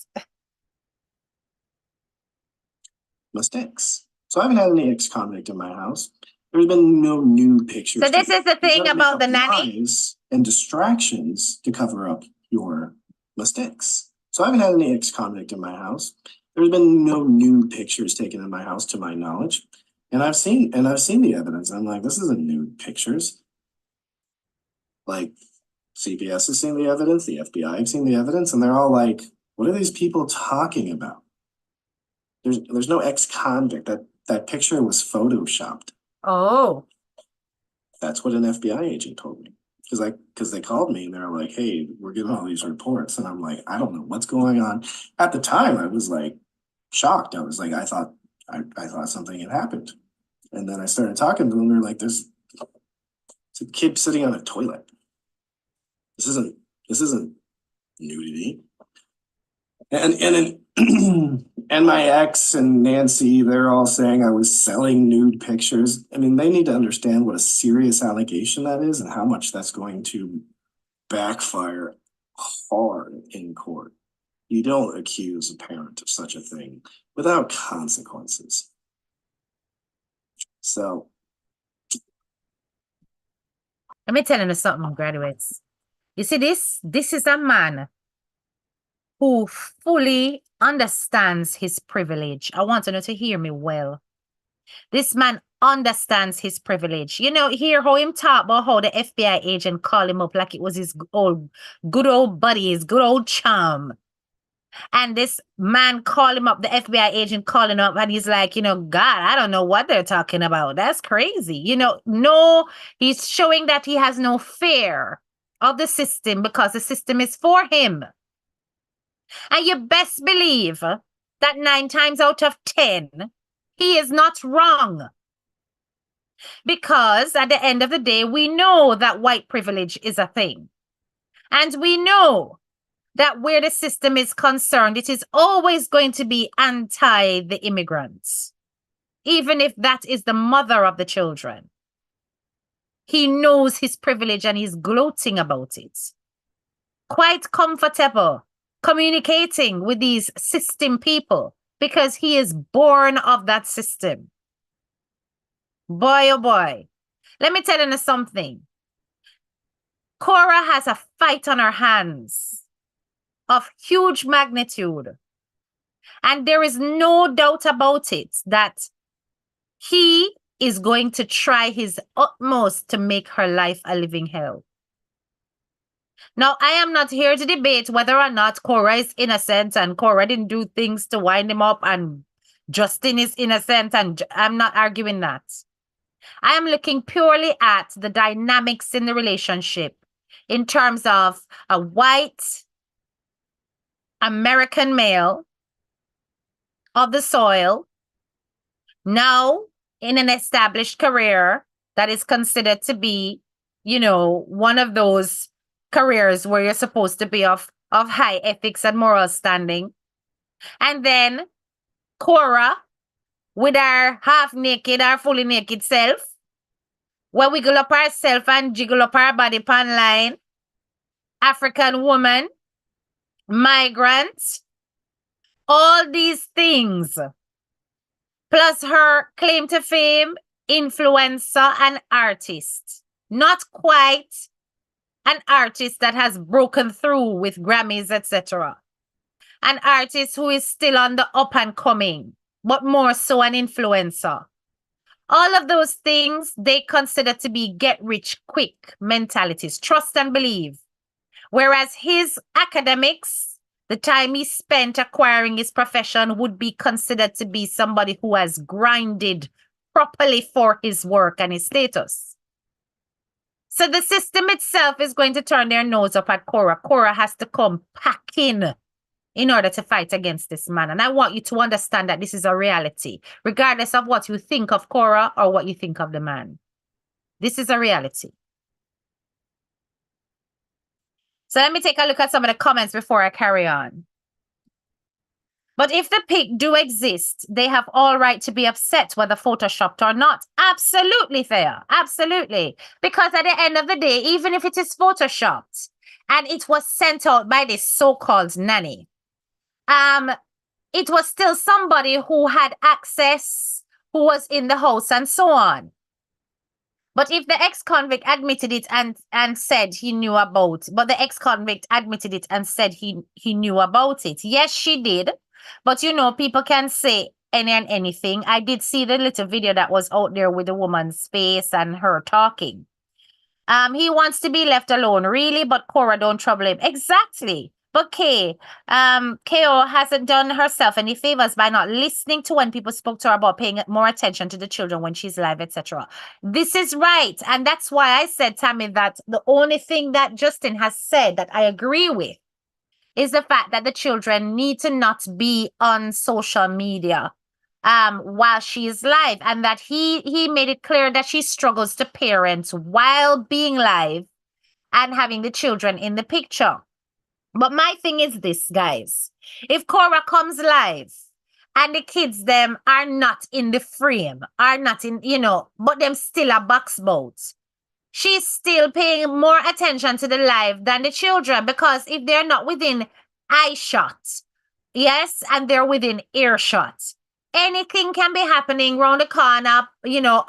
Speaker 2: Mistakes. So I haven't had any ex-convict in my house. There's been no new pictures.
Speaker 1: So this is the thing about the nanny.
Speaker 2: And distractions to cover up your mistakes. So I haven't had any ex-convict in my house. There's been no new pictures taken in my house to my knowledge. And I've seen the evidence. I'm like, this isn't nude pictures. Like CPS has seen the evidence, the FBI have seen the evidence, and they're all like, what are these people talking about? There's no ex-convict. That picture was photoshopped.
Speaker 1: Oh.
Speaker 2: That's what an FBI agent told me. Because they called me and they were like, hey, we're getting all these reports. And I'm like, I don't know what's going on. At the time, I was like shocked. I was like, I thought something had happened. And then I started talking to them. They're like, there's a kid sitting on a toilet. This isn't nudity. And my ex and Nancy, they're all saying I was selling nude pictures. I mean, they need to understand what a serious allegation that is and how much that's going to backfire hard in court. You don't accuse a parent of such a thing without consequences. So
Speaker 1: Let me tell you something, graduates. You see this? This is a man who fully understands his privilege. I want you to hear me well. This man understands his privilege. You know, hear how him talk about how the FBI agent called him up like it was his good old buddy, his good old chum. And this man called him up, the FBI agent calling up, and he's like, God, I don't know what they're talking about. That's crazy. No, he's showing that he has no fear of the system because the system is for him. And you best believe that 9 times out of 10, he is not wrong. Because at the end of the day, we know that white privilege is a thing. And we know that where the system is concerned, it is always going to be anti the immigrants, even if that is the mother of the children. He knows his privilege and he's gloating about it. Quite comfortable communicating with these system people because he is born of that system. Boy, oh boy. Let me tell you something. Kora has a fight on her hands of huge magnitude. And there is no doubt about it that he is going to try his utmost to make her life a living hell. Now, I am not here to debate whether or not Kora is innocent and Kora didn't do things to wind him up and Justin is innocent, and I'm not arguing that. I am looking purely at the dynamics in the relationship in terms of a white American male of the soil, now in an established career that is considered to be, one of those careers where you're supposed to be of high ethics and moral standing. And then Kora with our half naked or fully naked self, where we wiggle up ourself and jiggle up our body pan line. African woman, migrant, all these things, plus her claim to fame, influencer and artist. Not quite an artist that has broken through with Grammys, etc. An artist who is still on the up and coming, but more so an influencer. All of those things they consider to be get rich quick mentalities, trust and believe. Whereas his academics, the time he spent acquiring his profession would be considered to be somebody who has grinded properly for his work and his status. So the system itself is going to turn their nose up at Kora. Kora has to come packing in order to fight against this man. And I want you to understand that this is a reality, regardless of what you think of Kora or what you think of the man. This is a reality. So let me take a look at some of the comments before I carry on. But if the pic do exist, they have all right to be upset whether photoshopped or not. Absolutely fair. Absolutely. Because at the end of the day, even if it is photoshopped and it was sent out by this so-called nanny, it was still somebody who had access, who was in the house and so on. But if the ex-convict admitted it and said he knew about, but the ex-convict admitted it and said he knew about it. Yes, she did. But people can say any and anything. I did see the little video that was out there with the woman's face and her talking. He wants to be left alone, really, but Kora don't trouble him. Exactly. But KO hasn't done herself any favors by not listening to when people spoke to her about paying more attention to the children when she's live, etc. This is right. And that's why I said, Tammy, that the only thing that Justin has said that I agree with is the fact that the children need to not be on social media while she is live, and that he made it clear that she struggles to parent while being live and having the children in the picture. But my thing is this, guys. If Kora comes live and the kids them are not in the frame, are not in, but them still a box boat, she's still paying more attention to the live than the children, because if they're not within eye shot, yes, and they're within earshot, anything can be happening around the corner,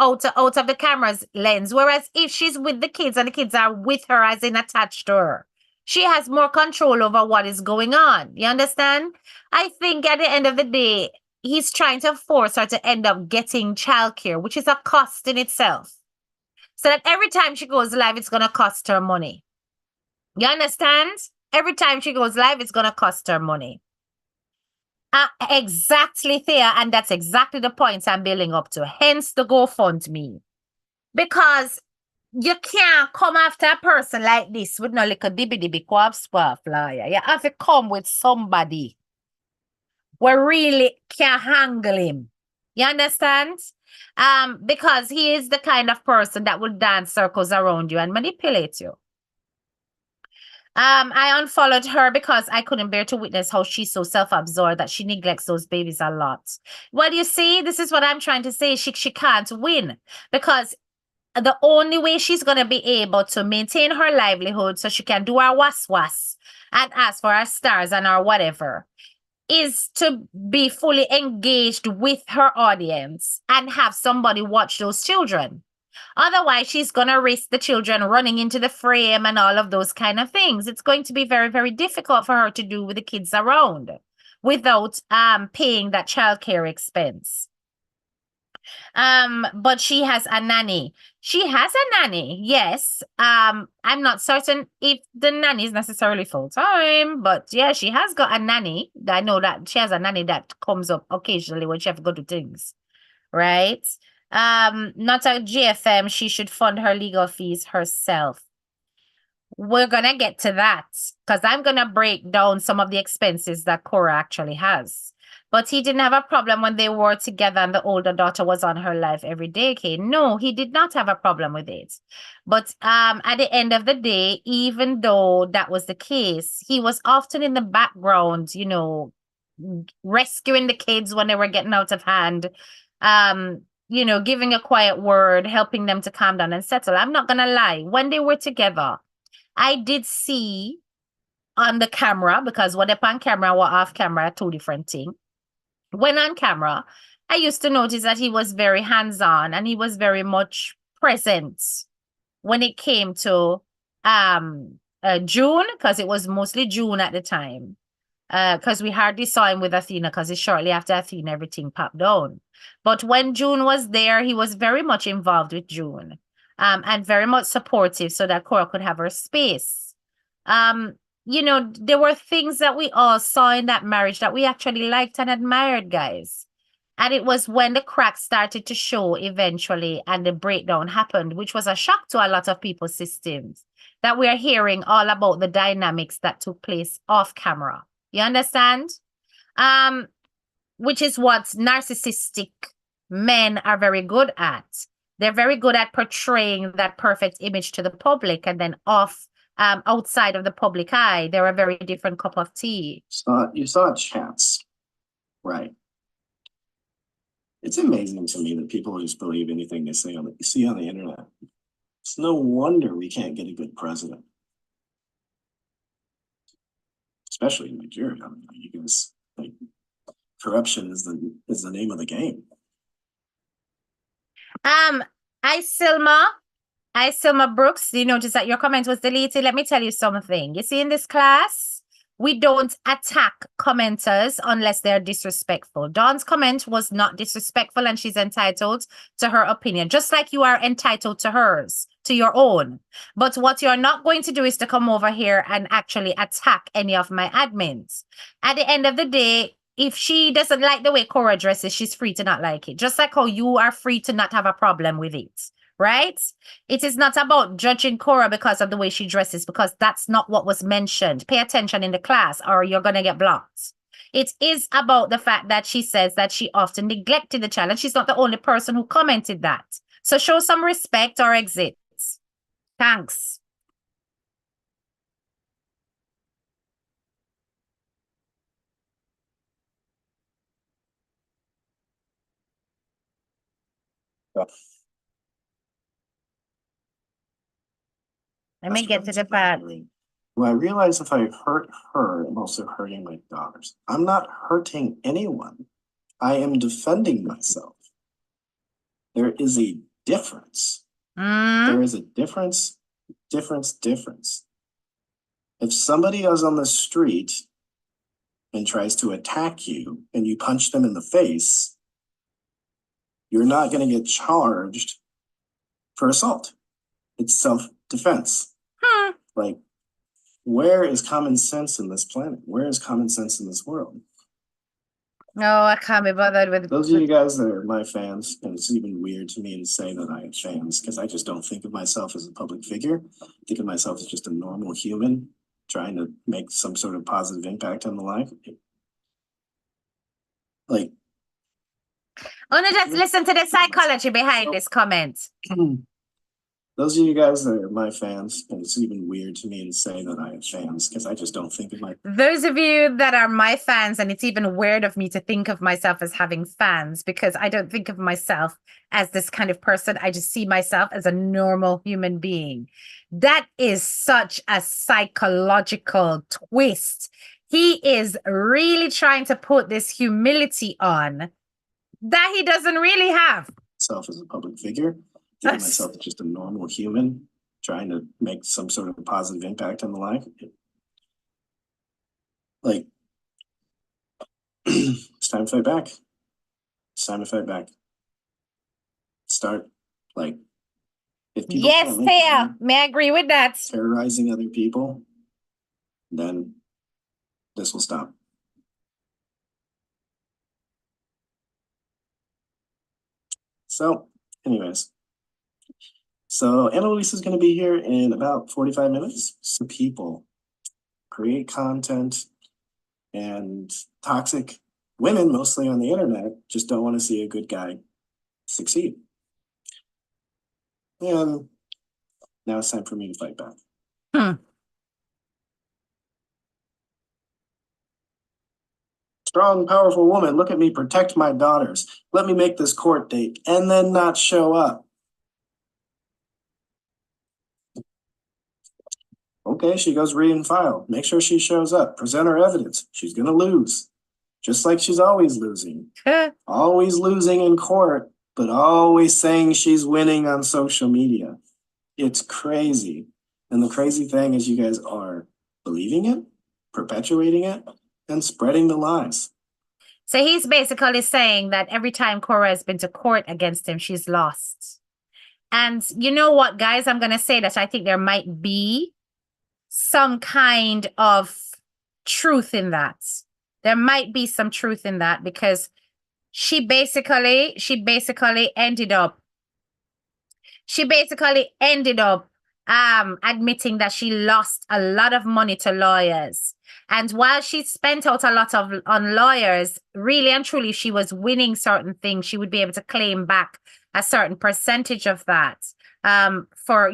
Speaker 1: out of the camera's lens. Whereas if she's with the kids and the kids are with her, as in attached to her, she has more control over what is going on. You understand? I think at the end of the day, he's trying to force her to end up getting childcare, which is a cost in itself. So that every time she goes live, it's going to cost her money. You understand? Every time she goes live, it's going to cost her money. Exactly, Thea. And that's exactly the point I'm building up to. Hence the GoFundMe. Because you can't come after a person like this with no little dibby quaff squaff lawyer. You have to come with somebody where really can handle him. You understand? Because he is the kind of person that will dance circles around you and manipulate you. I unfollowed her because I couldn't bear to witness how she's so self-absorbed that she neglects those babies a lot. Well, you see, this is what I'm trying to say. She can't win, because the only way she's going to be able to maintain her livelihood so she can do her was and ask for her stars and her whatever is to be fully engaged with her audience and have somebody watch those children. Otherwise, she's going to risk the children running into the frame and all of those kind of things. It's going to be very, very difficult for her to do with the kids around without paying that childcare expense. But she has a nanny. She has a nanny, yes. I'm not certain if the nanny is necessarily full-time, but yeah, she has got a nanny. I know that she has a nanny that comes up occasionally when she have to go to things, right? Not a GFM. She should fund her legal fees herself. We're gonna get to that, because I'm gonna break down some of the expenses that Kora actually has. But he didn't have a problem when they were together and the older daughter was on her life every day. Okay, no, he did not have a problem with it. But at the end of the day, even though that was the case, he was often in the background, rescuing the kids when they were getting out of hand. Giving a quiet word, helping them to calm down and settle. I'm not gonna lie, when they were together, I did see on the camera, because what up on camera or off camera, two different things. When on camera, I used to notice that he was very hands-on and he was very much present when it came to June, because it was mostly June at the time. Because we hardly saw him with Athena, because it's shortly after Athena everything popped down. But when June was there, he was very much involved with June. And very much supportive so that Kora could have her space. There were things that we all saw in that marriage that we actually liked and admired, guys. And it was when the cracks started to show eventually and the breakdown happened, which was a shock to a lot of people's systems, that we are hearing all about the dynamics that took place off camera. You understand? Which is what narcissistic men are very good at. They're very good at portraying that perfect image to the public, and then outside of the public eye, they're a very different cup of tea.
Speaker 2: You saw chats, right? It's amazing to me that people just believe anything they see on the internet. It's no wonder we can't get a good president, especially in Nigeria. Because corruption is the name of the game.
Speaker 1: Silma Brooks, you notice that your comment was deleted. Let me tell you something. You see, in this class, we don't attack commenters unless they're disrespectful. Dawn's comment was not disrespectful, and she's entitled to her opinion, just like you are entitled to hers, to your own. But what you're not going to do is to come over here and actually attack any of my admins. At the end of the day, if she doesn't like the way Kora dresses, she's free to not like it. Just like how you are free to not have a problem with it. right? It is not about judging Kora because of the way she dresses, because that's not what was mentioned. Pay attention in the class or you're going to get blocked. It is about the fact that she says that she often neglected the child, and she's not the only person who commented that. So show some respect or exit. Thanks. Let me get to the part.
Speaker 2: Well, I realize if I hurt her, I'm also hurting my daughters. I'm not hurting anyone. I am defending myself. There is a difference. There is a difference. If somebody is on the street and tries to attack you and you punch them in the face, you're not going to get charged for assault. It's self-defense. Like, where is common sense in this planet? Where is common sense in this world?
Speaker 1: No, I can't be bothered with
Speaker 2: those of you guys that are my fans, and it's even weird to me to say that I have fans because I just don't think of myself as a public figure. I think of myself as just a normal human trying to make some sort of positive impact on the life. Like,
Speaker 1: I want to just listen to the psychology behind this comment.
Speaker 2: Those of you guys that are my fans, and it's even weird to me to say that I have fans because I just don't think of my.
Speaker 1: Those of you that are my fans, and it's even weird of me to think of myself as having fans because I don't think of myself as this kind of person. I just see myself as a normal human being. That is such a psychological twist. He is really trying to put this humility on that he doesn't really have.
Speaker 2: Self as a public figure. I think of myself as just a normal human trying to make some sort of positive impact on the life. Like, it's time to fight back. It's time to fight back. Start, like, if people
Speaker 1: yes, Thea, may I agree with that?
Speaker 2: Terrorizing other people, then this will stop. So, anyways. So Anna Luisa is going to be here in about 45 minutes. So people create content, and toxic women, mostly on the internet, just don't want to see a good guy succeed. And now it's time for me to fight back. Strong, powerful woman, look at me, protect my daughters. Let me make this court date and then not show up. Okay, she goes read and file. Make sure she shows up. Present her evidence. She's going to lose. Just like she's always losing. Always losing in court, but always saying she's winning on social media. It's crazy. And the crazy thing is you guys are believing it, perpetuating it, and spreading the lies.
Speaker 1: So he's basically saying that every time Korra has been to court against him, she's lost. And you know what, guys? I'm going to say that I think there might be some kind of truth in that. There might be some truth in that because she basically ended up admitting that she lost a lot of money to lawyers. And while she spent out a lot on lawyers, really and truly, she was winning certain things. She would be able to claim back a certain percentage of that for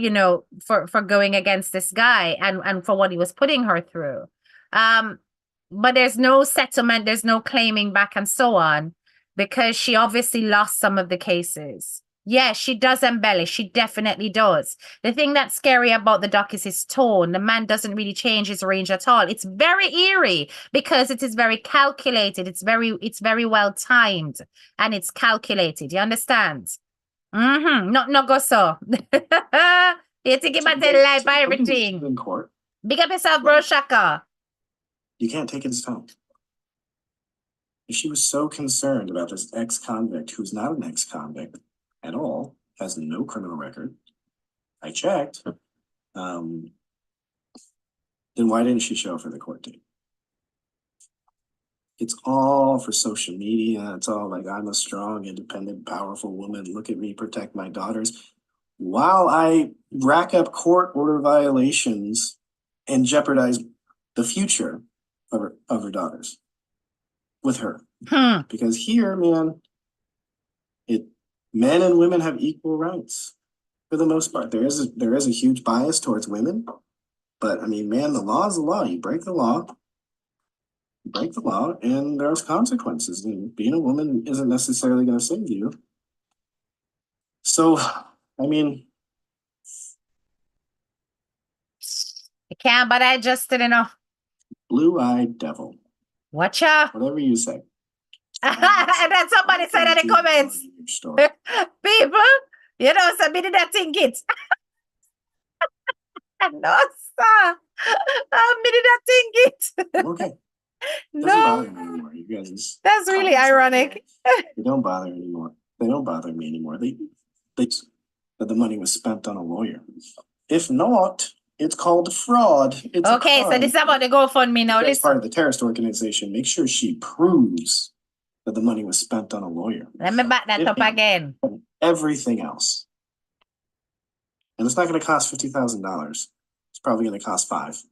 Speaker 1: going against this guy and for what he was putting her through. But there's no settlement, there's no claiming back and so on, because she obviously lost some of the cases. Yeah, she does embellish. She definitely does. The thing that's scary about the doc is his tone. The man doesn't really change his range at all. It's very eerie because it is very calculated. It's very well timed and it's calculated. You understand? Not go so. You think about the life by everything.
Speaker 2: In court.
Speaker 1: Big up yourself, bro, Shaka.
Speaker 2: You can't take his tone. If she was so concerned about this ex-convict who's not an ex-convict at all, has no criminal record, I checked, then why didn't she show for the court date? It's all for social media. It's all like, I'm a strong, independent, powerful woman. Look at me, protect my daughters. while I rack up court order violations and jeopardize the future of her daughters with her. Because here, man, it men and women have equal rights for the most part. There is a huge bias towards women, but I mean, man, the law is the law. You break the law, and there's consequences. And being a woman isn't necessarily going to save you. So, I mean,
Speaker 1: I can't, but I just didn't know.
Speaker 2: blue-eyed devil.
Speaker 1: Watch out.
Speaker 2: Whatever you say.
Speaker 1: And then somebody said in the comments, people, you know, somebody that think it. No, sir. I did not think it.
Speaker 2: Okay.
Speaker 1: No.
Speaker 2: Doesn't bother me anymore. You guys.
Speaker 1: That's really ironic.
Speaker 2: They don't bother anymore. They don't bother me anymore. They that the money was spent on a lawyer. If not, it's called fraud. It's
Speaker 1: okay, so this is about the GoFundMe now.
Speaker 2: As part of the terrorist organization, make sure she proves that the money was spent on a lawyer.
Speaker 1: Let me back that up again.
Speaker 2: Everything else. And it's not going to cost $50,000. It's probably going to cost $5,000.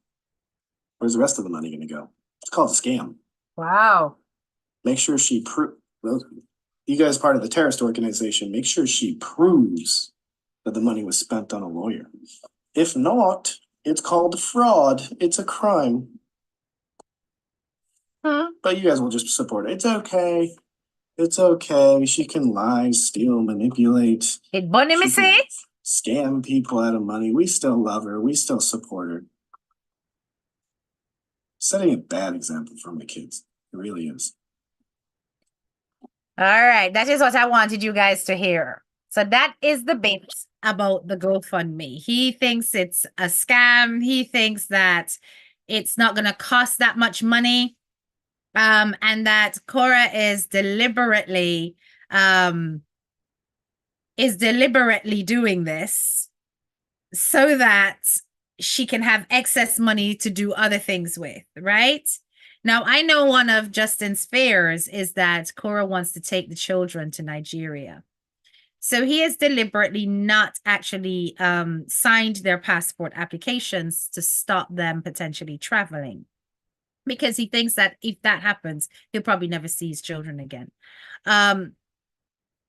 Speaker 2: Where's the rest of the money going to go? It's called a scam.
Speaker 1: Wow.
Speaker 2: Make sure she you guys part of the terrorist organization, make sure she proves that the money was spent on a lawyer. If not, it's called fraud. It's a crime. But you guys will just support it. It's okay. It's okay. She can lie, steal, manipulate.
Speaker 1: Did Bonnie me say?
Speaker 2: Scam people out of money. We still love her. We still support her. Setting a bad example from the kids. It really is.
Speaker 1: All right. That is what I wanted you guys to hear. So that is the bit about the GoFundMe. He thinks it's a scam. He thinks that it's not going to cost that much money. And that Kora is deliberately doing this so that she can have excess money to do other things with, right? Now, I know one of Justin's fears is that Kora wants to take the children to Nigeria. So he has deliberately not actually signed their passport applications to stop them potentially traveling, because he thinks that if that happens, he'll probably never see his children again.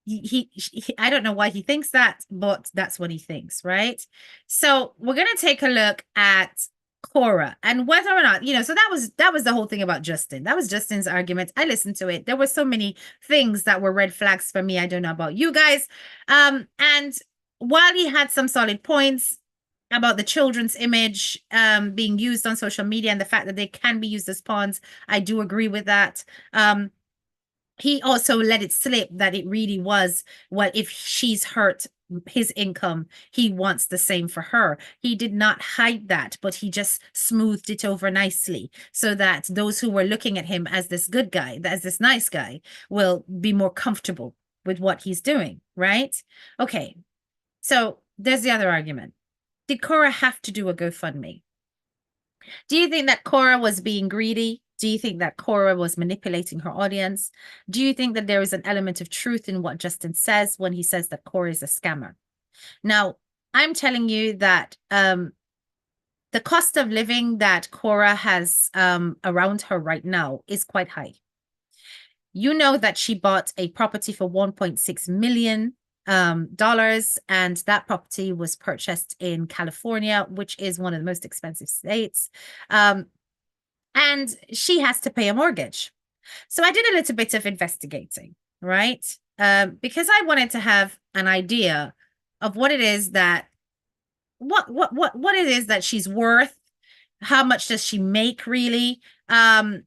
Speaker 1: He I don't know why he thinks that, but that's what he thinks, right? So we're going to take a look at Kora and whether or not, you know, so that was the whole thing about Justin. That was Justin's argument. I listened to it. There were so many things that were red flags for me. I don't know about you guys. And while he had some solid points about the children's image being used on social media and the fact that they can be used as pawns, I do agree with that. He also let it slip that it really was, well, if she's hurt his income, he wants the same for her. He did not hide that, but he just smoothed it over nicely so that those who were looking at him as this good guy, as this nice guy, will be more comfortable with what he's doing, right? Okay, so there's the other argument. Did Kora have to do a GoFundMe? Do you think that Kora was being greedy? Do you think that Kora was manipulating her audience? Do you think that there is an element of truth in what Justin says when he says that Kora is a scammer? Now, I'm telling you that the cost of living that Kora has around her right now is quite high. You know that she bought a property for $1.6 million, and that property was purchased in California, which is one of the most expensive states. And she has to pay a mortgage. So I did a little bit of investigating, right? Because I wanted to have an idea of what it is that what it is that she's worth, how much does she make really? And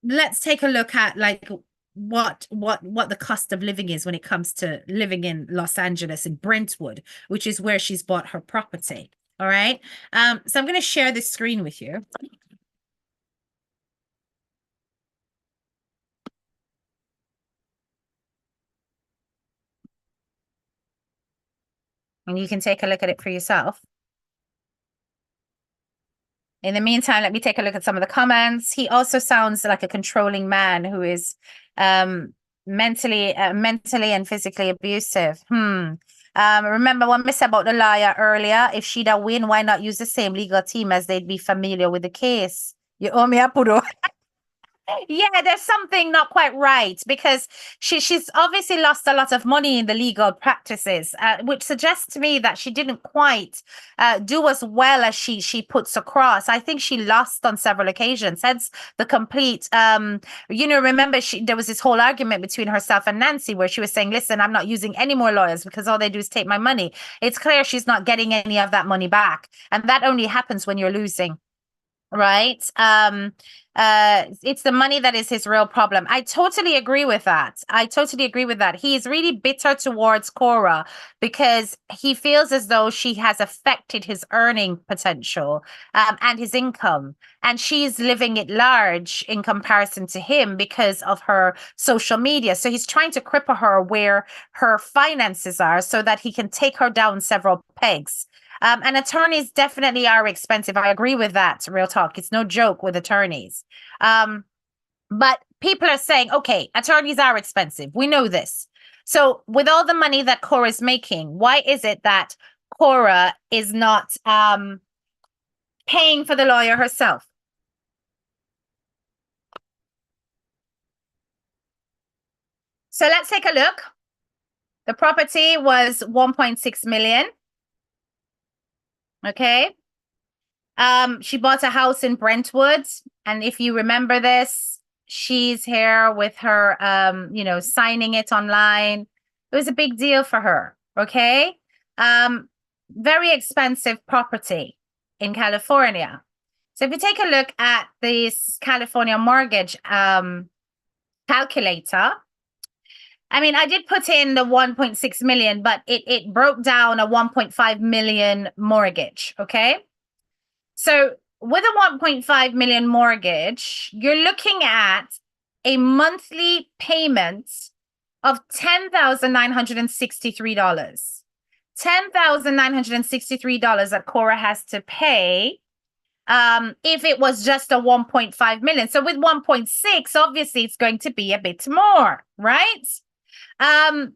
Speaker 1: let's take a look at like what the cost of living is when it comes to living in Los Angeles, in Brentwood, which is where she's bought her property. All right. So I'm going to share this screen with you. And you can take a look at it for yourself. In the meantime, let me take a look at some of the comments. He also sounds like a controlling man who is mentally and physically abusive. Remember what I said about the lawyer earlier? If she'd have win, why not use the same legal team as they'd be familiar with the case? You owe me a pudo. Yeah, there's something not quite right because she's obviously lost a lot of money in the legal practices, which suggests to me that she didn't quite do as well as she puts across. I think she lost on several occasions. Hence the complete, remember there was this whole argument between herself and Nancy where she was saying, "Listen, I'm not using any more lawyers because all they do is take my money." It's clear she's not getting any of that money back, and that only happens when you're losing. Right. It's the money that is his real problem. I totally agree with that. He's really bitter towards Korra because he feels as though she has affected his earning potential and his income, and she's living it large in comparison to him because of her social media. So he's trying to cripple her where her finances are so that he can take her down several pegs. And attorneys definitely are expensive. I agree with that. Real talk. It's no joke with attorneys. But people are saying, okay, attorneys are expensive. We know this. So with all the money that Korra is making, why is it that Korra is not paying for the lawyer herself? So let's take a look. The property was 1.6 million. Okay. She bought a house in Brentwood, and if you remember this, she's here with her signing it online. It was a big deal for her. Okay. Very expensive property in California. So if you take a look at this California mortgage calculator, I mean, I did put in the 1.6 million, but it broke down a 1.5 million mortgage. Okay. So with a 1.5 million mortgage, you're looking at a monthly payment of $10,963. $10,963 that Korra has to pay if it was just a 1.5 million. So with 1.6, obviously it's going to be a bit more, right? And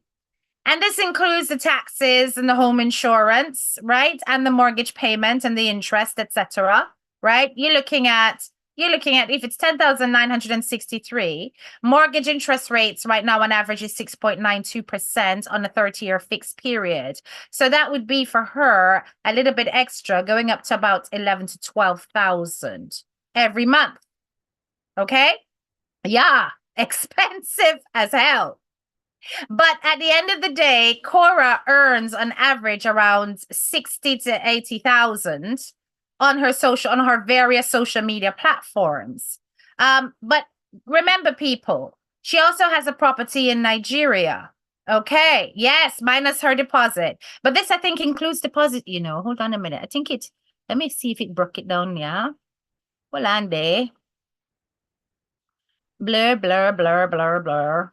Speaker 1: this includes the taxes and the home insurance, right? And the mortgage payment and the interest, etc. Right? You're looking at if it's 10,963, mortgage interest rates right now on average is 6.92% on a 30-year fixed period. So that would be for her a little bit extra, going up to about 11 to 12,000 every month. Okay? Yeah, expensive as hell. But at the end of the day, Korra earns on average around 60 to 80,000 on her various social media platforms. But remember, people, she also has a property in Nigeria. Okay, yes, minus her deposit. But this, I think, includes deposit, Hold on a minute. Let me see if it broke it down, yeah? Well, and there. Blur, blur, blur, blur, blur.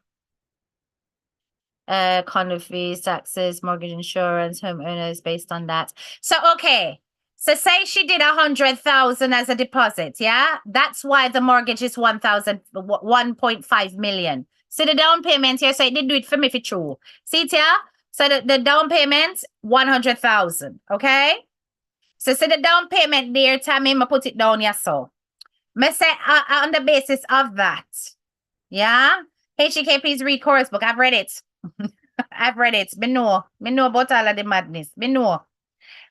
Speaker 1: Condo fees, taxes, mortgage insurance, homeowners based on that. So, okay. So say she did 100,000 as a deposit, yeah? That's why the mortgage is 1.5 million. So the down payment here, so it did do it for me for true. See it here? So the down payment, 100,000, okay? So the down payment there, time I put it down here, so. Me say on the basis of that, yeah? HK, please read Korra'S book. I've read it. I've read it. Me know about all of the madness. Me know.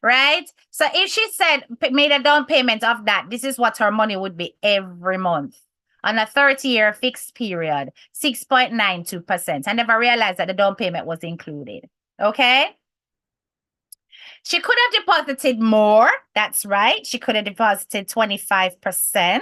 Speaker 1: Right? So if she said, made a down payment of that, this is what her money would be every month. On a 30-year fixed period, 6.92%. I never realized that the down payment was included. Okay? She could have deposited more. That's right. She could have deposited 25%.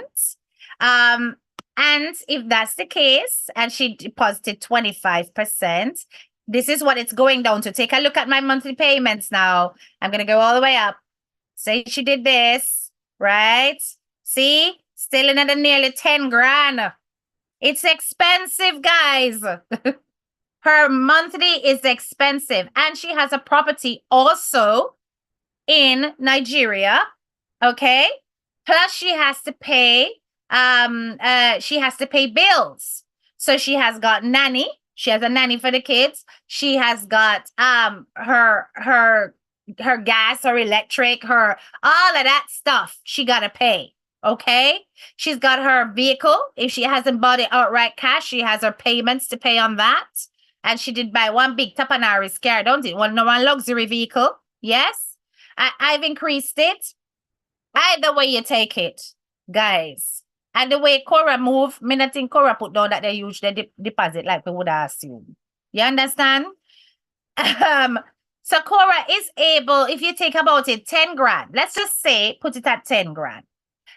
Speaker 1: And if that's the case, and she deposited 25%, this is what it's going down to. Take a look at my monthly payments now. I'm going to go all the way up. Say she did this, right? See? Still in at nearly 10 grand. It's expensive, guys. Her monthly is expensive. And she has a property also in Nigeria. Okay? Plus she has to pay bills. So she has got nanny, She has a nanny for the kids. She has got her gas, her electric, her all of that stuff she gotta pay. Okay. She's got her vehicle. If she hasn't bought it outright cash, she has her payments to pay on that. And she did buy one big Tapanari's car, don't it? One luxury vehicle. Yes. I've increased it. Either way you take it, guys. And the way Kora move, me not think Kora put down that they usually deposit like we would assume. You understand? So Kora is able, if you think about it, 10 grand. Let's just say, put it at 10 grand.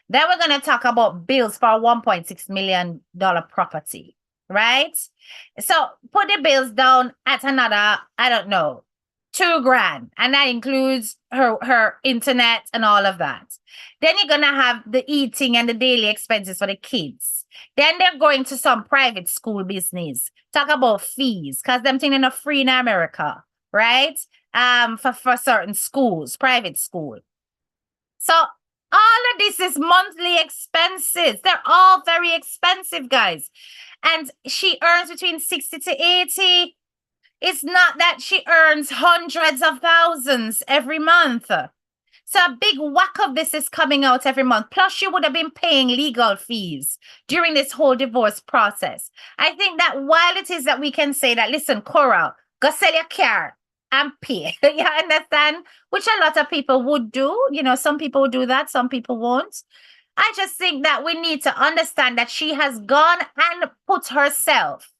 Speaker 1: Then we're going to talk about bills for a $1.6 million property, right? So put the bills down at another, I don't know, 2 grand. And that includes her internet and all of that. Then you're going to have the eating and the daily expenses for the kids. Then they're going to some private school business. Talk about fees, because them things are free in America, right? For certain schools, private school. So all of this is monthly expenses. They're all very expensive, guys. And she earns between 60 to 80. It's not that she earns hundreds of thousands every month. So a big whack of this is coming out every month. Plus, she would have been paying legal fees during this whole divorce process. I think that while it is that we can say that, listen, Kora, go sell your car and pay. You understand? Which a lot of people would do. You know, some people would do that, some people won't. I just think that we need to understand that she has gone and put herself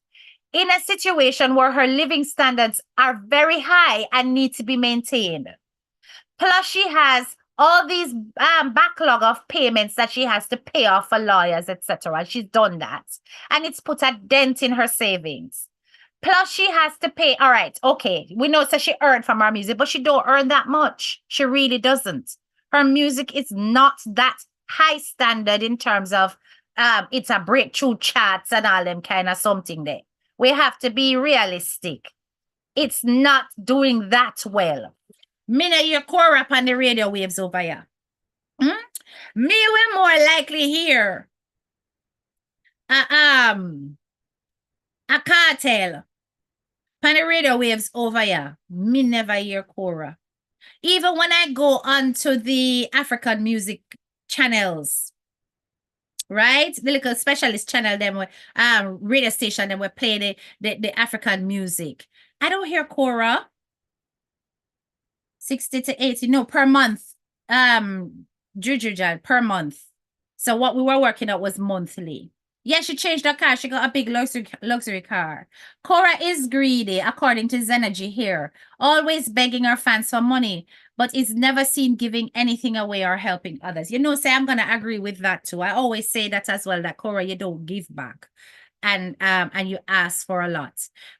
Speaker 1: in a situation where her living standards are very high and need to be maintained. Plus, she has all these backlog of payments that she has to pay off for lawyers, etc. She's done that. And it's put a dent in her savings. Plus, she has to pay. All right, okay. We know that she earned from her music, but she don't earn that much. She really doesn't. Her music is not that high standard in terms of it's a breakthrough charts and all them kind of something there. We have to be realistic. It's not doing that well. Me know your Kora up on the radio waves over here. Me will more likely hear a cartel on the radio waves over here. Me never hear Kora. Even when I go onto the African music channels, right? The little specialist channel, them radio station, them will play the African music. I don't hear Kora. 60 to 80, no, per month. Juju per month. So what we were working out was monthly. Yeah, she changed her car. She got a big luxury car. Kora is greedy, according to Zenergy here, always begging her fans for money, but is never seen giving anything away or helping others. You know, say I'm gonna agree with that too. I always say that as well, that Kora, you don't give back. And you ask for a lot.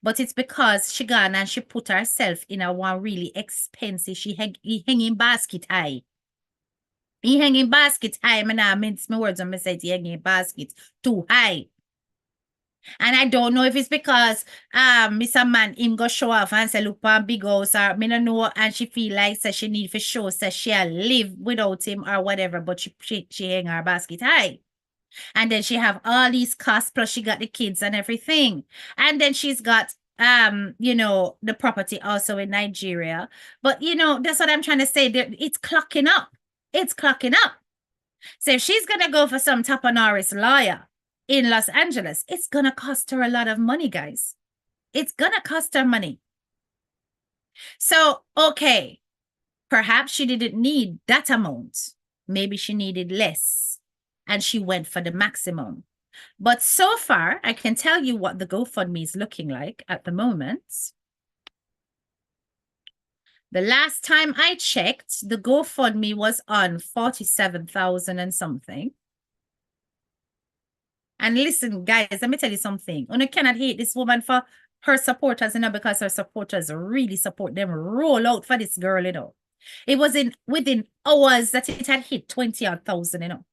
Speaker 1: But it's because she gone and she put herself in a one really expensive, he hanging basket high. He hanging basket high. I now mince my words and I say he hanging basket too high. And I don't know if it's because Mr. Man him go show off and say look for big house, or me don't know, and she feel like say she need for show, say she'll live without him or whatever, but she hang her basket high. And then she have all these costs, plus she got the kids and everything. And then she's got you know, the property also in Nigeria. But you know, that's what I'm trying to say. It's clocking up. It's clocking up. So if she's gonna go for some Tapanari's lawyer in Los Angeles, it's gonna cost her a lot of money, guys. It's gonna cost her money. So, okay, perhaps she didn't need that amount. Maybe she needed less. And she went for the maximum. But so far, I can tell you what the GoFundMe is looking like at the moment. The last time I checked, the GoFundMe was on 47,000 and something. And listen, guys, let me tell you something. You cannot hate this woman for her supporters, you know, because her supporters really support them. Roll out for this girl, you know. It was within hours that it had hit 20,000, you know.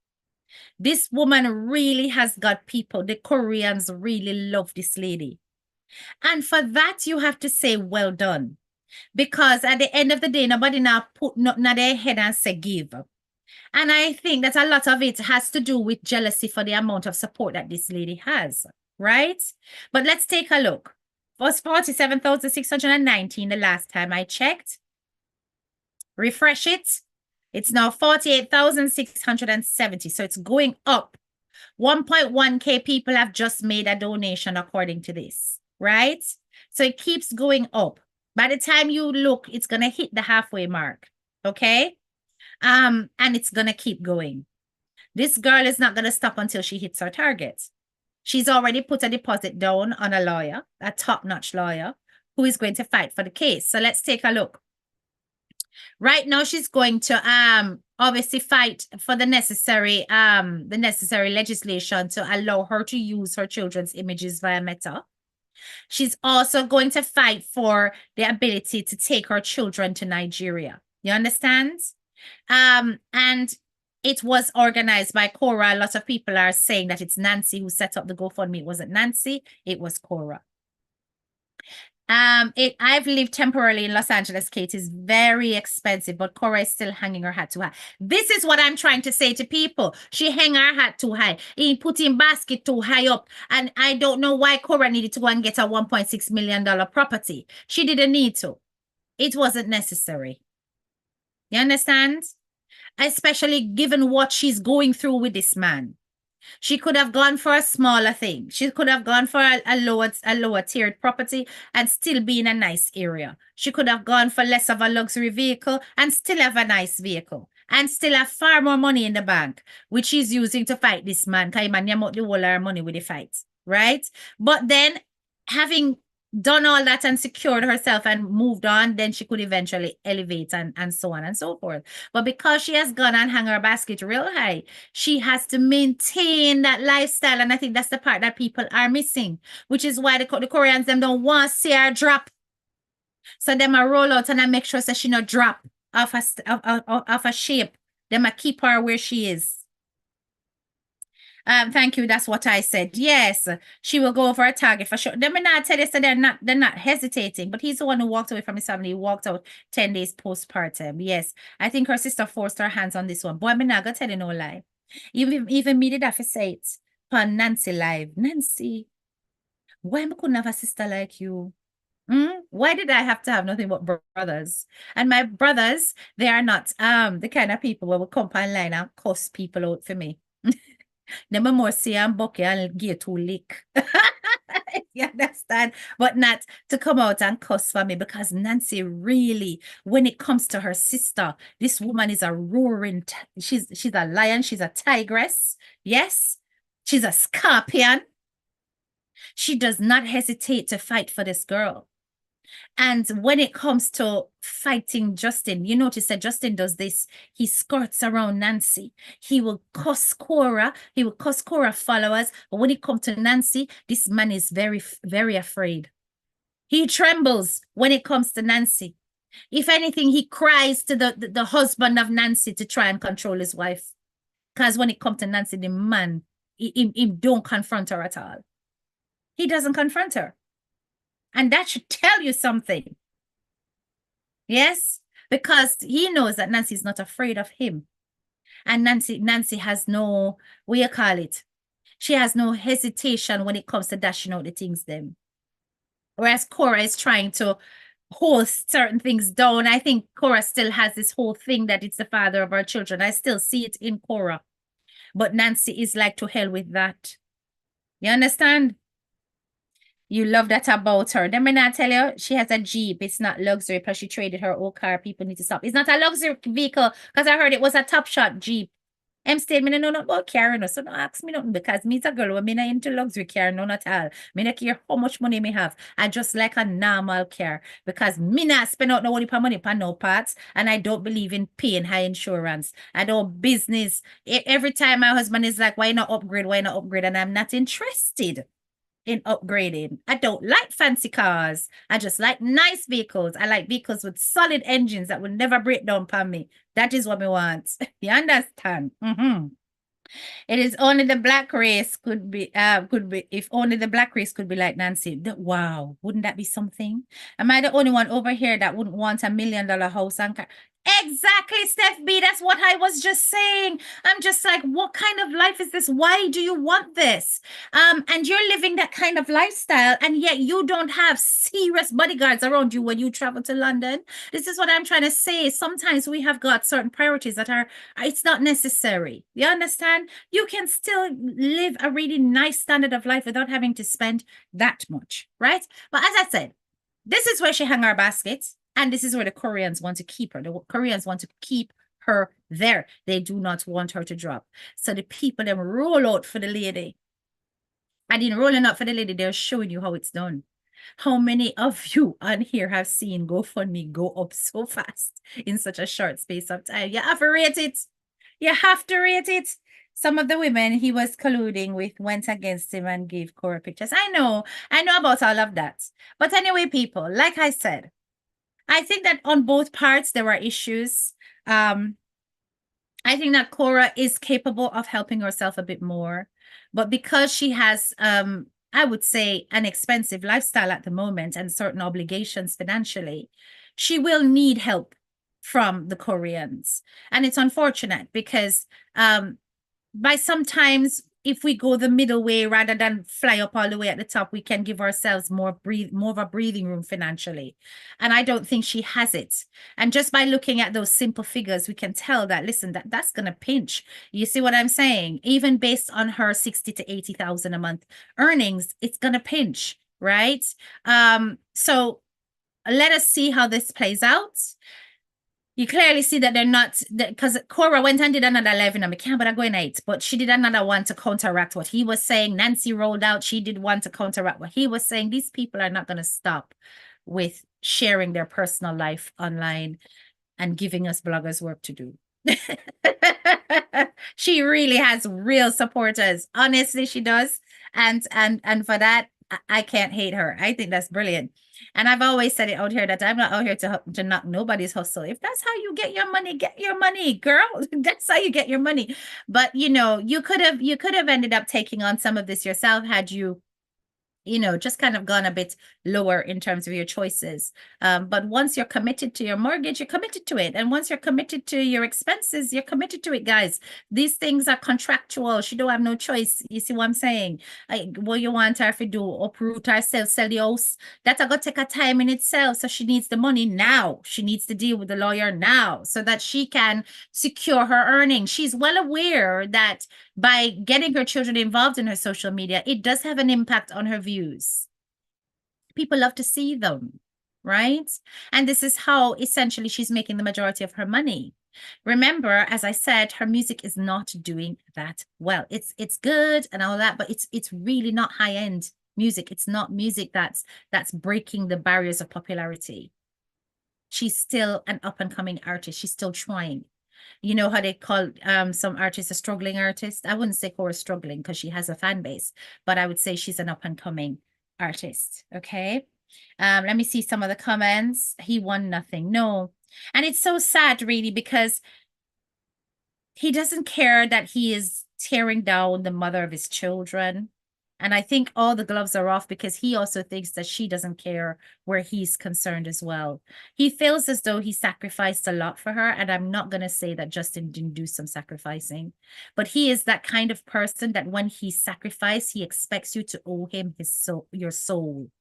Speaker 1: This woman really has got people. The Koreans really love this lady. And for that, you have to say, well done. Because at the end of the day, nobody now put nothing on their head and say give. And I think that a lot of it has to do with jealousy for the amount of support that this lady has, right? But let's take a look. was 47,619 the last time I checked. Refresh it. It's now 48,670. So it's going up. 1.1K people have just made a donation according to this, right? So it keeps going up. By the time you look, it's going to hit the halfway mark, okay? And it's going to keep going. This girl is not going to stop until she hits her target. She's already put a deposit down on a lawyer, a top-notch lawyer, who is going to fight for the case. So let's take a look. Right now, she's going to obviously fight for the necessary legislation to allow her to use her children's images via Meta. She's also going to fight for the ability to take her children to Nigeria. You understand? And it was organized by Kora. A lot of people are saying that it's Nancy who set up the GoFundMe. It wasn't Nancy, it was Kora. I've lived temporarily in Los Angeles, Kate. Is very expensive, but Kora is still hanging her hat too high. This is what I'm trying to say to people. She hang her hat too high. He put in basket too high up. And I don't know why Kora needed to go and get a $1.6 million property. She didn't need to. It wasn't necessary. You understand? Especially given what she's going through with this man. She could have gone for a smaller thing. She could have gone for a lower tiered property and still be in a nice area. She could have gone for less of a luxury vehicle and still have a nice vehicle and still have far more money in the bank, which she's using to fight this man. Because man, you the whole her money with the fight, right? But then having done all that and secured herself and moved on, then she could eventually elevate and so on and so forth. But because she has gone and hung her basket real high, she has to maintain that lifestyle. And I think that's the part that people are missing, which is why the Koreans, them don't want to see her drop. So them a roll out and I make sure that she not drop off a shape. Them a keep her where she is. Thank you. That's what I said. Yes, she will go for a target for sure. They may not tell you so they're not hesitating, but he's the one who walked away from his family. He walked out 10 days postpartum. Yes. I think her sister forced her hands on this one. Boy, I'm not gonna tell you no lie. Even me did have to say it on Nancy live. Nancy, why I couldn't have a sister like you? Why did I have to have nothing but brothers? And my brothers, they are not the kind of people who will come online and cuss people out for me. Them are more see and bucky and give to lick. You understand? But not to come out and cuss for me because Nancy really, when it comes to her sister, this woman is a roaring, she's a lion, she's a tigress. Yes, she's a scorpion. She does not hesitate to fight for this girl. And when it comes to fighting Justin, you notice that Justin does this. He skirts around Nancy. He will cuss Kora. He will cuss Kora followers. But when it comes to Nancy, this man is very, very afraid. He trembles when it comes to Nancy. If anything, he cries to the husband of Nancy to try and control his wife. Because when it comes to Nancy, the man, he don't confront her at all. He doesn't confront her. And that should tell you something. Yes? Because he knows that Nancy is not afraid of him. And Nancy has no, what you call it? She has no hesitation when it comes to dashing out the things then. Whereas Kora is trying to hold certain things down. I think Kora still has this whole thing that it's the father of our children. I still see it in Kora. But Nancy is like, to hell with that. You understand? You love that about her. Then when I tell you, she has a Jeep. It's not luxury. Plus, she traded her old car. People need to stop. It's not a luxury vehicle because I heard it was a Top Shot Jeep. I'm still, me no know nothing about car, no. So don't ask me nothing because me's a girl. Me not into luxury car, no, not at all. Me not care how much money me have. I just like a normal car because me not spend out no money for no parts, and I don't believe in paying high insurance. I don't business. Every time my husband is like, why not upgrade? Why not upgrade? And I'm not interested in upgrading. I don't like fancy cars. I just like nice vehicles. I like vehicles with solid engines that will never break down upon me. That is what we want. You understand? It is only the black race could be if only the black race could be like Nancy. Wow, wouldn't that be something? Am I the only one over here that wouldn't want $1 million house and car? Exactly, Steph B. That's what I was just saying. I'm just like, what kind of life is this? Why do you want this? And you're living that kind of lifestyle, and yet you don't have serious bodyguards around you when you travel to London. This is what I'm trying to say. Sometimes we have got certain priorities that are, it's not necessary. You understand? You can still live a really nice standard of life without having to spend that much, right? But as I said, this is where she hung our baskets. And this is where the Koreans want to keep her. The Koreans want to keep her there. They do not want her to drop. So the people them roll out for the lady. And in rolling out for the lady, they're showing you how it's done. How many of you on here have seen GoFundMe go up so fast in such a short space of time? You have to rate it. You have to rate it. Some of the women he was colluding with went against him and gave Kora pictures. I know about all of that. But anyway, people, like I said, I think that on both parts there are issues. I think that Kora is capable of helping herself a bit more, but because she has, I would say, an expensive lifestyle at the moment and certain obligations financially, she will need help from the Koreans. And it's unfortunate because by sometimes if we go the middle way rather than fly up all the way at the top, we can give ourselves more of a breathing room financially. And I don't think she has it. And just by looking at those simple figures, we can tell that, listen, that's going to pinch. You see what I'm saying? Even based on her 60 to 80,000 a month earnings, it's going to pinch, right? So let us see how this plays out. You clearly see that they're not, because Kora went and did another live and I can't, but I'm going 8, but she did another one to counteract what he was saying. Nancy rolled out. She did one to counteract what he was saying. These people are not going to stop with sharing their personal life online and giving us bloggers work to do. She really has real supporters. Honestly, she does. And for that, I can't hate her. I think that's brilliant. And I've always said it out here that I'm not out here to knock nobody's hustle. If that's how you get your money, girl. That's how you get your money. But you could have ended up taking on some of this yourself had you just kind of gone a bit lower in terms of your choices. But once you're committed to your mortgage, you're committed to it. And once you're committed to your expenses, you're committed to it, guys. These things are contractual. She don't have no choice. You see what I'm saying? What you want her to do, uproot herself, sell the house. That's going to take a time in itself. So she needs the money now. She needs to deal with the lawyer now so that she can secure her earnings. She's well aware that by getting her children involved in her social media, it does have an impact on her views. People love to see them, right? And this is how essentially she's making the majority of her money. Remember, as I said, her music is not doing that well. It's good and all that, but it's really not high-end music. It's not music that's breaking the barriers of popularity. She's still an up-and-coming artist. She's still trying. You know how they call some artists a struggling artist? I wouldn't say Kora's struggling because she has a fan base, but I would say she's an up-and-coming artist, okay? Let me see some of the comments. He won nothing. No. And it's so sad, really, because he doesn't care that he is tearing down the mother of his children. And I think all the gloves are off because he also thinks that she doesn't care where he's concerned as well. He feels as though he sacrificed a lot for her. And I'm not going to say that Justin didn't do some sacrificing, but he is that kind of person that when he sacrificed, he expects you to owe him his soul, your soul.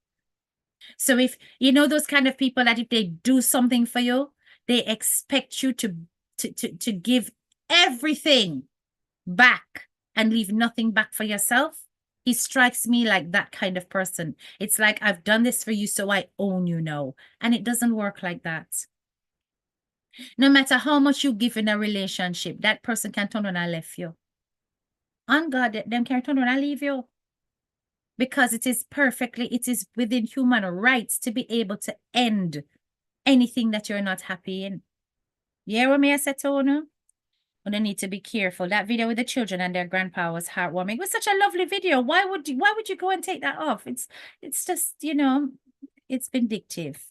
Speaker 1: So if you know those kind of people that if they do something for you, they expect you to give everything back and leave nothing back for yourself. He strikes me like that kind of person. It's like, I've done this for you, so I own you now. And it doesn't work like that. No matter how much you give in a relationship, that person can turn around and left you. On God, them can turn around and leave you. Because it is within human rights to be able to end anything that you're not happy in. You hear what me I said to you? And they need to be careful. That video with the children and their grandpa was heartwarming. It was such a lovely video. Why would you go and take that off? It's just, it's vindictive.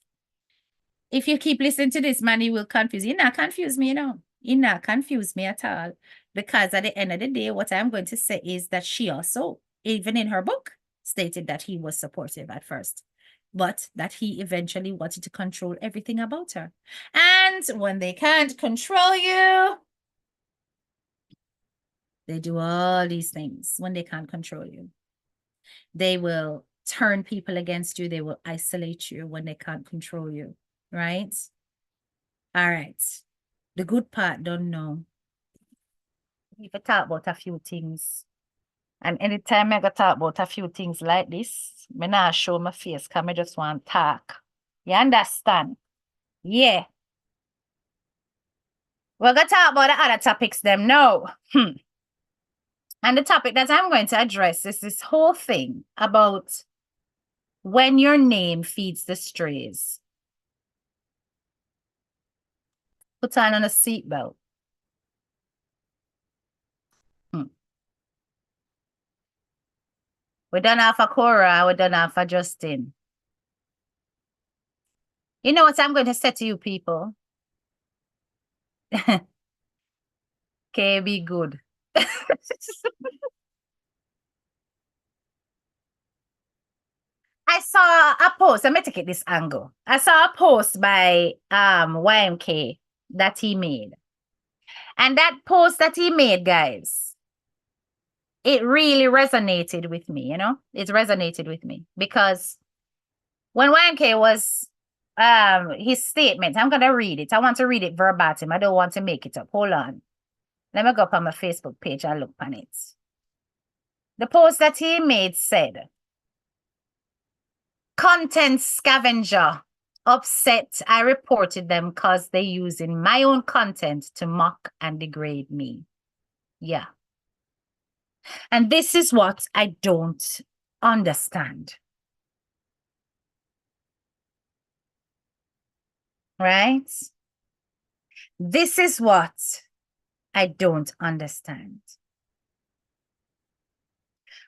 Speaker 1: If you keep listening to this, man, he will confuse you. He not confuse me, He not confuse me at all. Because at the end of the day, what I'm going to say is that she also, even in her book, stated that he was supportive at first. but that he eventually wanted to control everything about her. And when they can't control you, they do all these things when they can't control you. They will turn people against you. They will isolate you when they can't control you, right? All right. The good part, don't know. If I talk about a few things, and anytime I go talk about a few things like this, I not show my face because I just want to talk. You understand? Yeah. We're going to talk about the other topics them now. And the topic that I'm going to address is this whole thing about when your name feeds the strays. Put on a seatbelt. We done have a Korra, we done have a Justin. You know what I'm going to say to you people? Okay, be good. I saw a post. Let me take it this angle. I saw a post by YMK that he made. And that post that he made, guys, it really resonated with me, you know? It resonated with me because when YMK was his statement, I'm gonna read it. I want to read it verbatim. I don't want to make it up. Hold on. Let me go up on my Facebook page and look on it. The post that he made said, "Content scavenger. Upset I reported them because they using my own content to mock and degrade me." Yeah. And this is what I don't understand. Right? This is what I don't understand.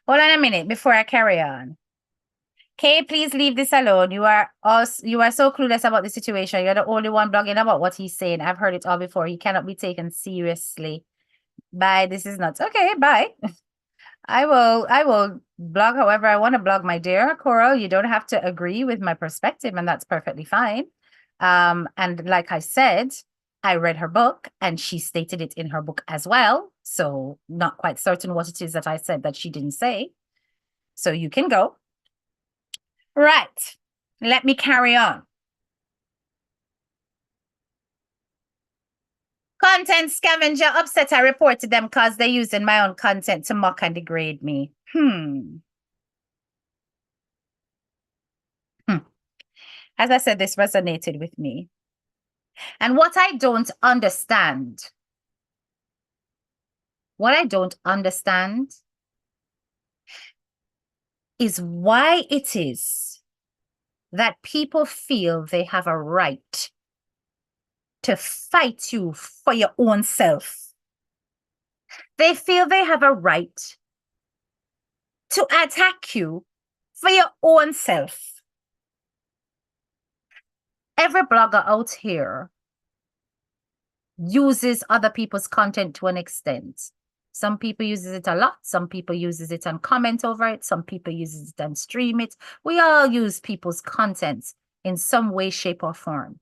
Speaker 1: Hold on a minute before I carry on. Kay, please leave this alone. You are so clueless about the situation. You're the only one blogging about what he's saying. I've heard it all before. He cannot be taken seriously. Bye. This is nuts. Okay, bye. I will blog however I want to blog, my dear Coral. You don't have to agree with my perspective, and that's perfectly fine. And like I said, I read her book and she stated it in her book as well. So not quite certain what it is that I said that she didn't say. So you can go. Right. Let me carry on. Content scavenger upset. I reported them because they're using my own content to mock and degrade me. As I said, this resonated with me. And what I don't understand is why it is that people feel they have a right to fight you for your own self. They feel they have a right to attack you for your own self. Every blogger out here uses other people's content to an extent. Some people uses it a lot. Some people uses it and comment over it. Some people uses it and stream it. We all use people's content in some way, shape, or form.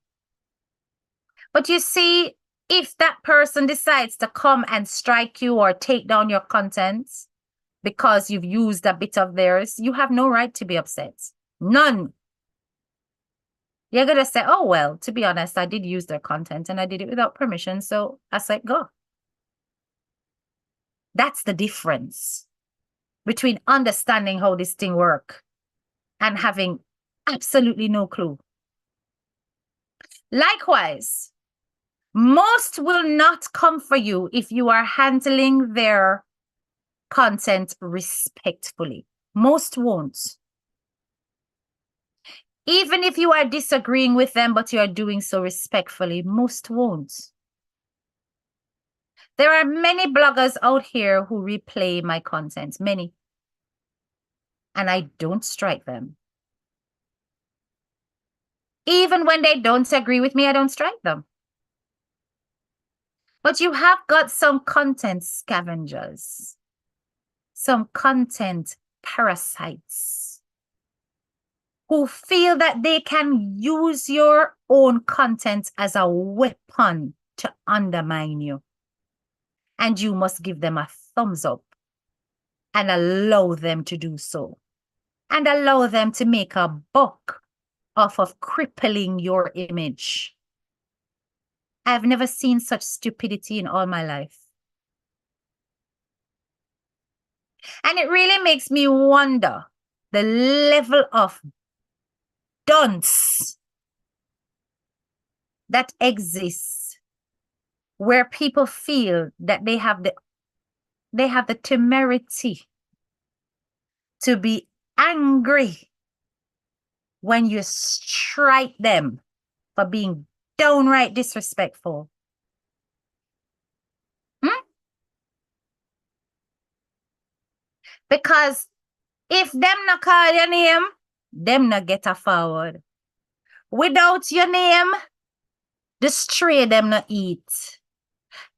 Speaker 1: But you see, if that person decides to come and strike you or take down your content because you've used a bit of theirs, you have no right to be upset. None. You're going to say, oh, well, to be honest, I did use their content and I did it without permission. So I said, go. That's the difference between understanding how this thing works and having absolutely no clue. Likewise, most will not come for you if you are handling their content respectfully. Most won't. Even if you are disagreeing with them, but you are doing so respectfully, most won't. There are many bloggers out here who replay my content, many. And I don't strike them. Even when they don't agree with me, I don't strike them. But you have got some content scavengers, some content parasites who feel that they can use your own content as a weapon to undermine you. And you must give them a thumbs up and allow them to do so. And allow them to make a buck off of crippling your image. I've never seen such stupidity in all my life. And it really makes me wonder the level of dunce that exists where people feel that they have the temerity to be angry when you strike them for being downright disrespectful. Because if them not call your name, them not get a forward. Without your name, the stray them not eat.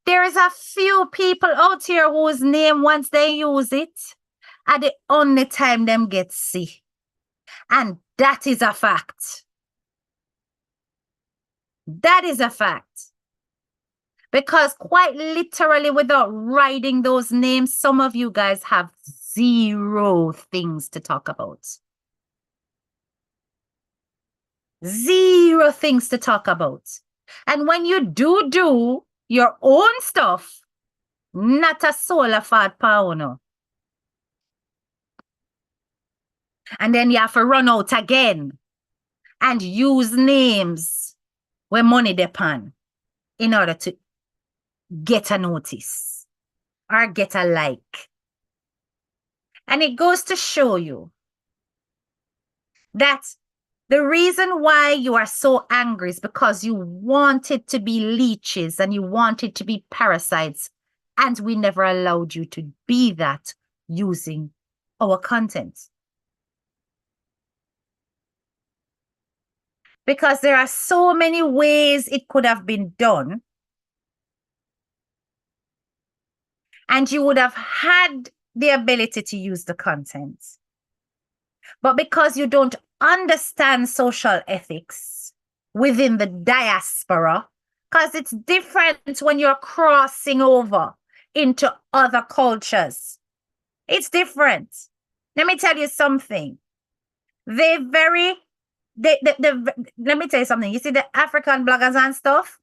Speaker 1: There is a few people out here whose name, once they use it, are the only time them get see. And that is a fact. That is a fact. Because quite literally, without writing those names, some of you guys have zero things to talk about. Zero things to talk about. And when you do your own stuff, not a soul of fat power. And then you have to run out again and use names where money depend in order to get a notice or get a like. And it goes to show you that the reason why you are so angry is because you wanted to be leeches and you wanted to be parasites, and we never allowed you to be that using our content. Because there are so many ways it could have been done, and you would have had the ability to use the content. But because you don't understand social ethics within the diaspora, because it's different when you're crossing over into other cultures. It's different. Let me tell you something. Let me tell you something. You see the African bloggers and stuff?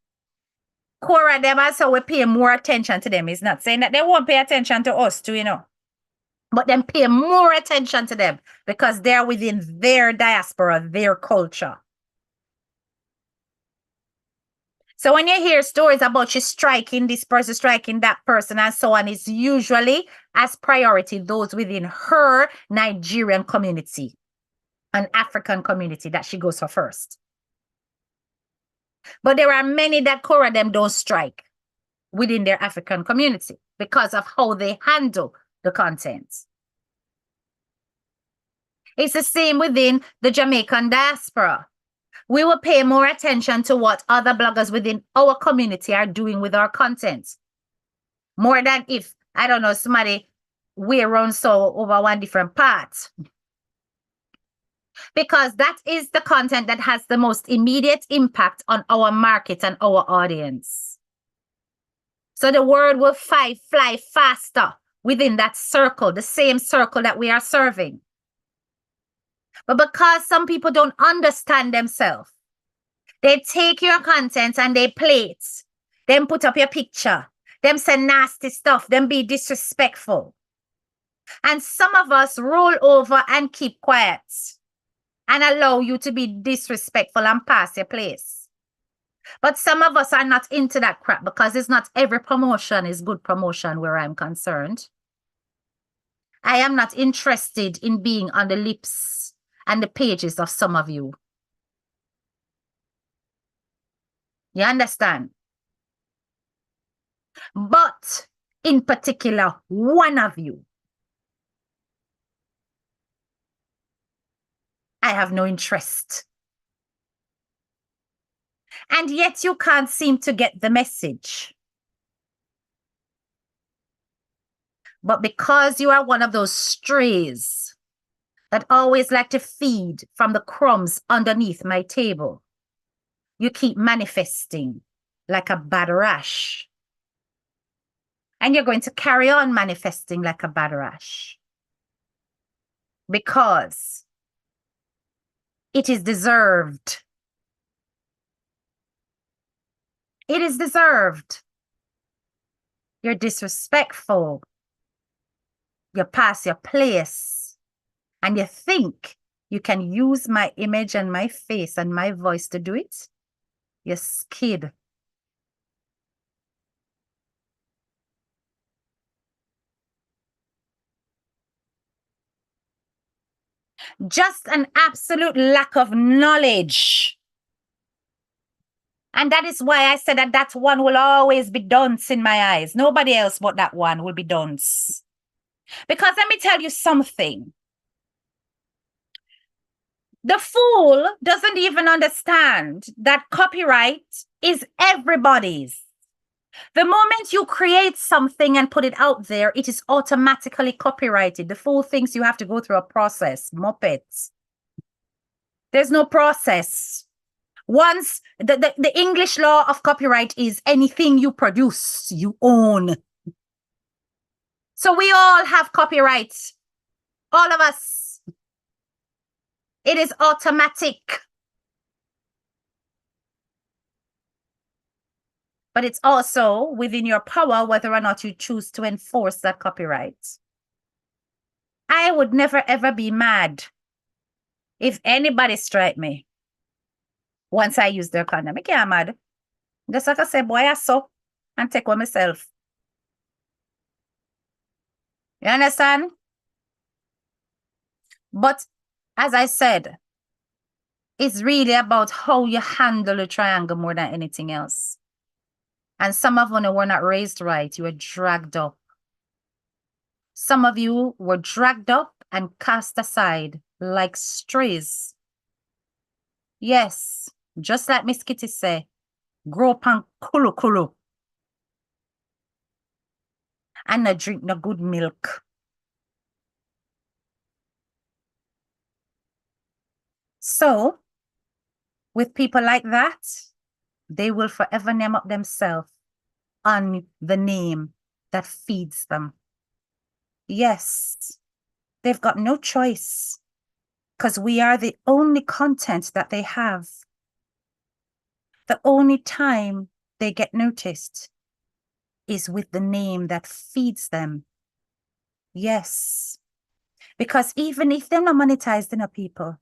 Speaker 1: Kora, them also we pay more attention to them. It's not saying that they won't pay attention to us too, you know. But then pay more attention to them because they're within their diaspora, their culture. So when you hear stories about you striking this person, striking that person, and so on, it's usually as priority those within her Nigerian community, an African community that she goes for first. But there are many that Kora them don't strike within their African community because of how they handle the content. It's the same within the Jamaican diaspora. We will pay more attention to what other bloggers within our community are doing with our content. More than if, I don't know, somebody we run so over one different part. Because that is the content that has the most immediate impact on our market and our audience. So the word will fly faster within that circle, the same circle that we are serving. But because some people don't understand themselves, they take your content and they play it. Then put up your picture. Them say nasty stuff. Them be disrespectful. And some of us roll over and keep quiet and allow you to be disrespectful and pass your place. But some of us are not into that crap because it's not every promotion is good promotion where I'm concerned. I am not interested in being on the lips and the pages of some of you. You understand? But in particular, one of you, I have no interest. And yet you can't seem to get the message. But because you are one of those strays that always like to feed from the crumbs underneath my table. You keep manifesting like a bad rash. And you're going to carry on manifesting like a bad rash. Because it is deserved. It is deserved. You're disrespectful. You pass your place. And you think you can use my image and my face and my voice to do it? You skid. Just an absolute lack of knowledge. And that is why I said that that one will always be dunce in my eyes. Nobody else but that one will be dunce. Because let me tell you something. The fool doesn't even understand that copyright is everybody's. The moment you create something and put it out there, it is automatically copyrighted. The fool thinks you have to go through a process. Muppets. There's no process. Once the English law of copyright is anything you produce, you own. So we all have copyright. All of us. It is automatic. But it's also within your power whether or not you choose to enforce that copyright. I would never ever be mad if anybody strike me once I use their condom. I can't mad. Just like I say, boy, I saw and take one myself. You understand? But as I said, it's really about how you handle the triangle more than anything else. And some of them were not raised right. You were dragged up. Some of you were dragged up and cast aside like strays. Yes, just like Miss Kitty say, grow pan kulu kulu. And not drink no good milk. So, with people like that, they will forever name up themselves on the name that feeds them. Yes, they've got no choice because we are the only content that they have. The only time they get noticed is with the name that feeds them. Yes, because even if they're not monetized enough people,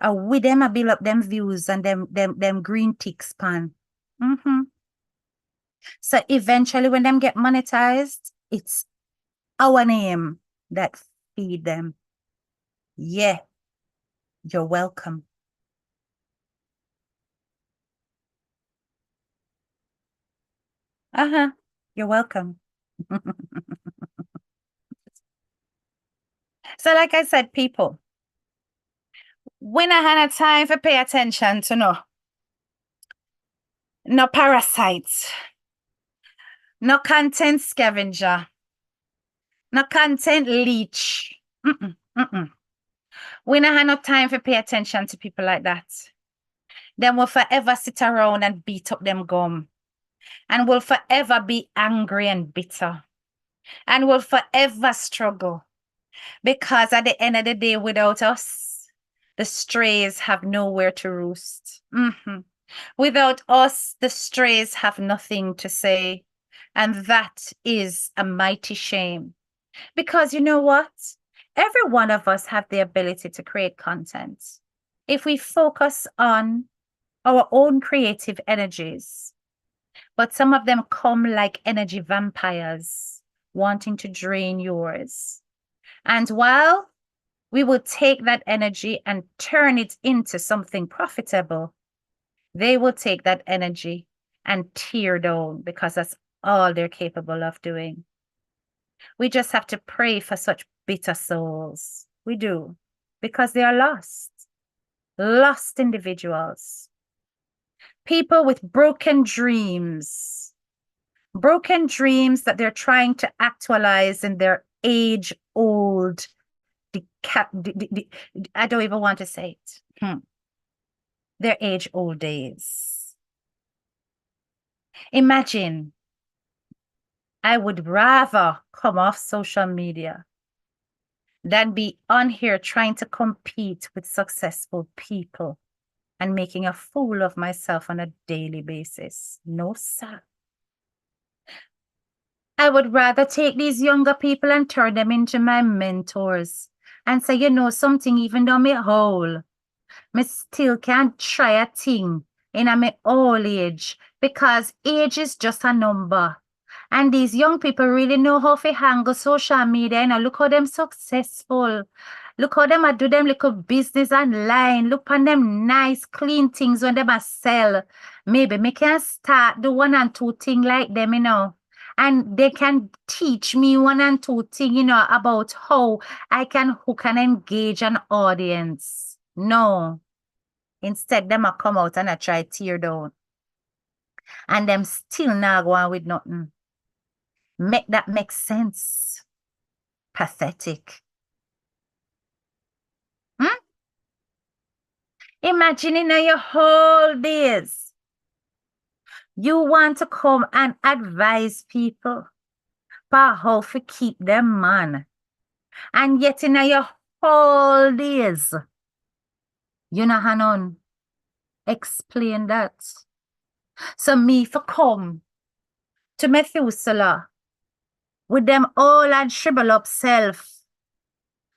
Speaker 1: with them I build up them views and them green tick span. So eventually when them get monetized, it's our name that feed them. Yeah, you're welcome. You're welcome. So like I said, people, when I had a time for pay attention to no parasites, no content scavenger, no content leech. When I had no time for pay attention to people like that, them will forever sit around and beat up them gum and will forever be angry and bitter and will forever struggle because at the end of the day, without us, the strays have nowhere to roost. Without us, the strays have nothing to say. And that is a mighty shame. Because you know what? Every one of us have the ability to create content. If we focus on our own creative energies, but some of them come like energy vampires, wanting to drain yours. And while we will take that energy and turn it into something profitable, they will take that energy and tear down because that's all they're capable of doing. We just have to pray for such bitter souls. We do, because they are lost individuals. People with broken dreams that they're trying to actualize in their age-old I don't even want to say it. Their age-old days. Imagine, I would rather come off social media than be on here trying to compete with successful people and making a fool of myself on a daily basis. No, sir. I would rather take these younger people and turn them into my mentors and say, you know something, even though me whole, me still can't try a thing in my old age because age is just a number. And these young people really know how to handle social media. And look how them successful. Look how them do them little business online. Look on them nice, clean things when them a sell. Maybe me can start do one and two things like them, you know. And they can teach me one and two things, you know, about how I can hook and engage an audience. No. Instead, them a come out and I try tear down. And them still not go on with nothing. Make that make sense. Pathetic. Imagine in your whole days, you want to come and advise people about how to keep them man. And yet in your whole days, you know how none explain that. So me for come to Methuselah with them all and shrivel up self.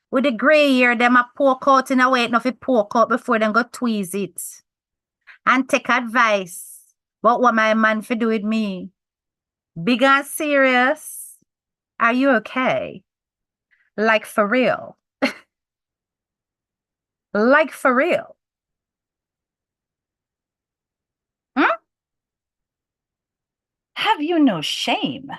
Speaker 1: With the gray hair, them a poke out in a way enough to poke out before them go tweeze it. And take advice about what my man for do with me. Big and serious. Are you okay? Like for real. Like for real. Have you no shame?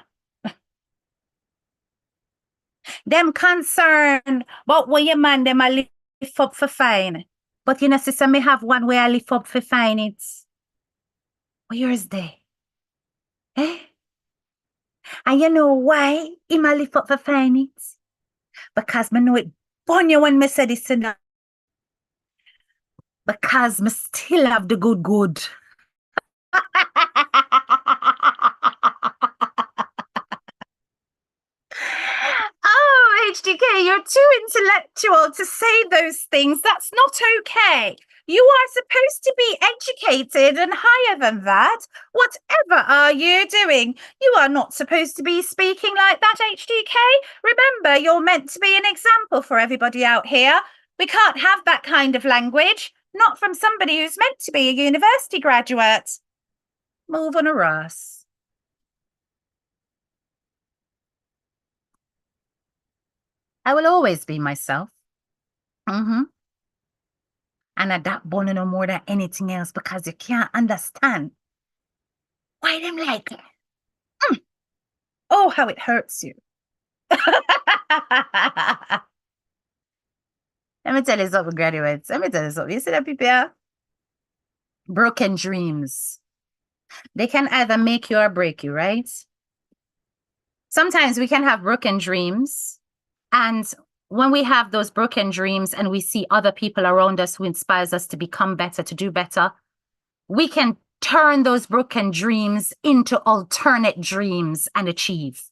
Speaker 1: Them concerned about what your man them a lift up for fine. But you know, sister, me have one way I lift up for fine it. Where's they? Eh? And you know why him a lift up for fine it? Because me know it burn you when me say this to them. Because me still have the good. Oh, HDK, you're too intellectual to say those things. That's not okay. You are supposed to be educated and higher than that. Whatever are you doing? You are not supposed to be speaking like that, HDK. Remember, you're meant to be an example for everybody out here. We can't have that kind of language. Not from somebody who's meant to be a university graduate. Move on a Ross. I will always be myself. And adapt one no more than anything else because you can't understand why them like it. Oh, how it hurts you. Let me tell you something, graduates. Let me tell you something. You see that people here? Broken dreams. They can either make you or break you, right? Sometimes we can have broken dreams. And when we have those broken dreams and we see other people around us who inspires us to become better, to do better, we can turn those broken dreams into alternate dreams and achieve.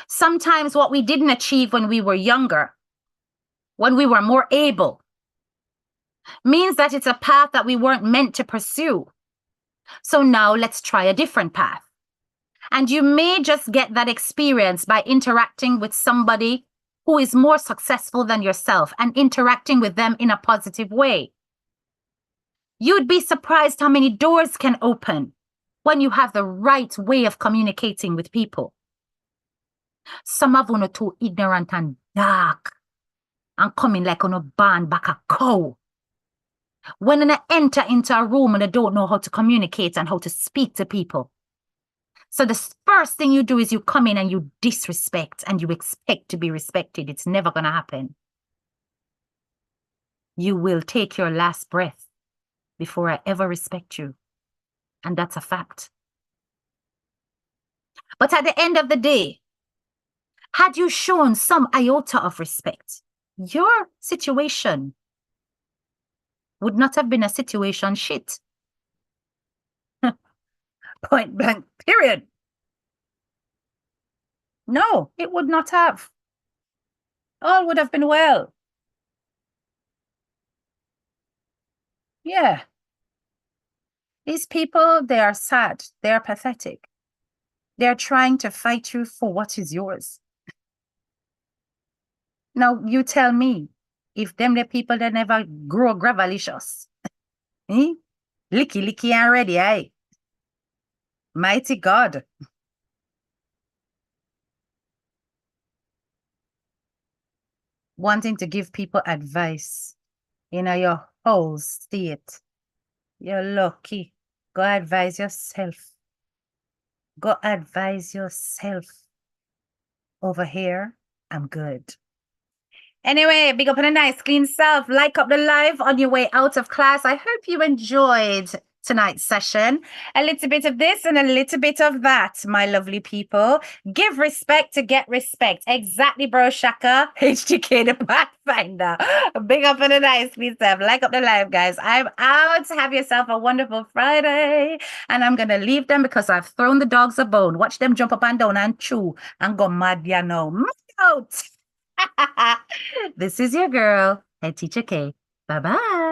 Speaker 1: Sometimes what we didn't achieve when we were younger, when we were more able, means that it's a path that we weren't meant to pursue. So now let's try a different path. And you may just get that experience by interacting with somebody who is more successful than yourself and interacting with them in a positive way. You'd be surprised how many doors can open when you have the right way of communicating with people. Some of you are too ignorant and dark and coming like on a barn back a cow. When they enter into a room and they don't know how to communicate and how to speak to people. So the first thing you do is you come in and you disrespect and you expect to be respected. It's never going to happen. You will take your last breath before I ever respect you. And that's a fact. But at the end of the day, had you shown some iota of respect, your situation would not have been a situation shit. Point blank, period. No, it would not have. All would have been well. Yeah. These people, they are sad. They are pathetic. They're trying to fight you for what is yours. Now, you tell me, if them the people that never grow gravelicious, eh? Licky, licky and ready, eh? Mighty God. Wanting to give people advice in your whole state. You're lucky. Go advise yourself. Go advise yourself. Over here, I'm good. Anyway, big up on a nice clean self. Like up the live on your way out of class. I hope you enjoyed tonight's session. A little bit of this and a little bit of that, my lovely people. Give respect to get respect. Exactly, bro Shaka. HGK the Pathfinder. Big up on a nice clean self. Like up the live, guys. I'm out. Have yourself a wonderful Friday. And I'm going to leave them because I've thrown the dogs a bone. Watch them jump up and down and chew and go mad, you know. Out. This is your girl, Head Teacher K. Bye-bye.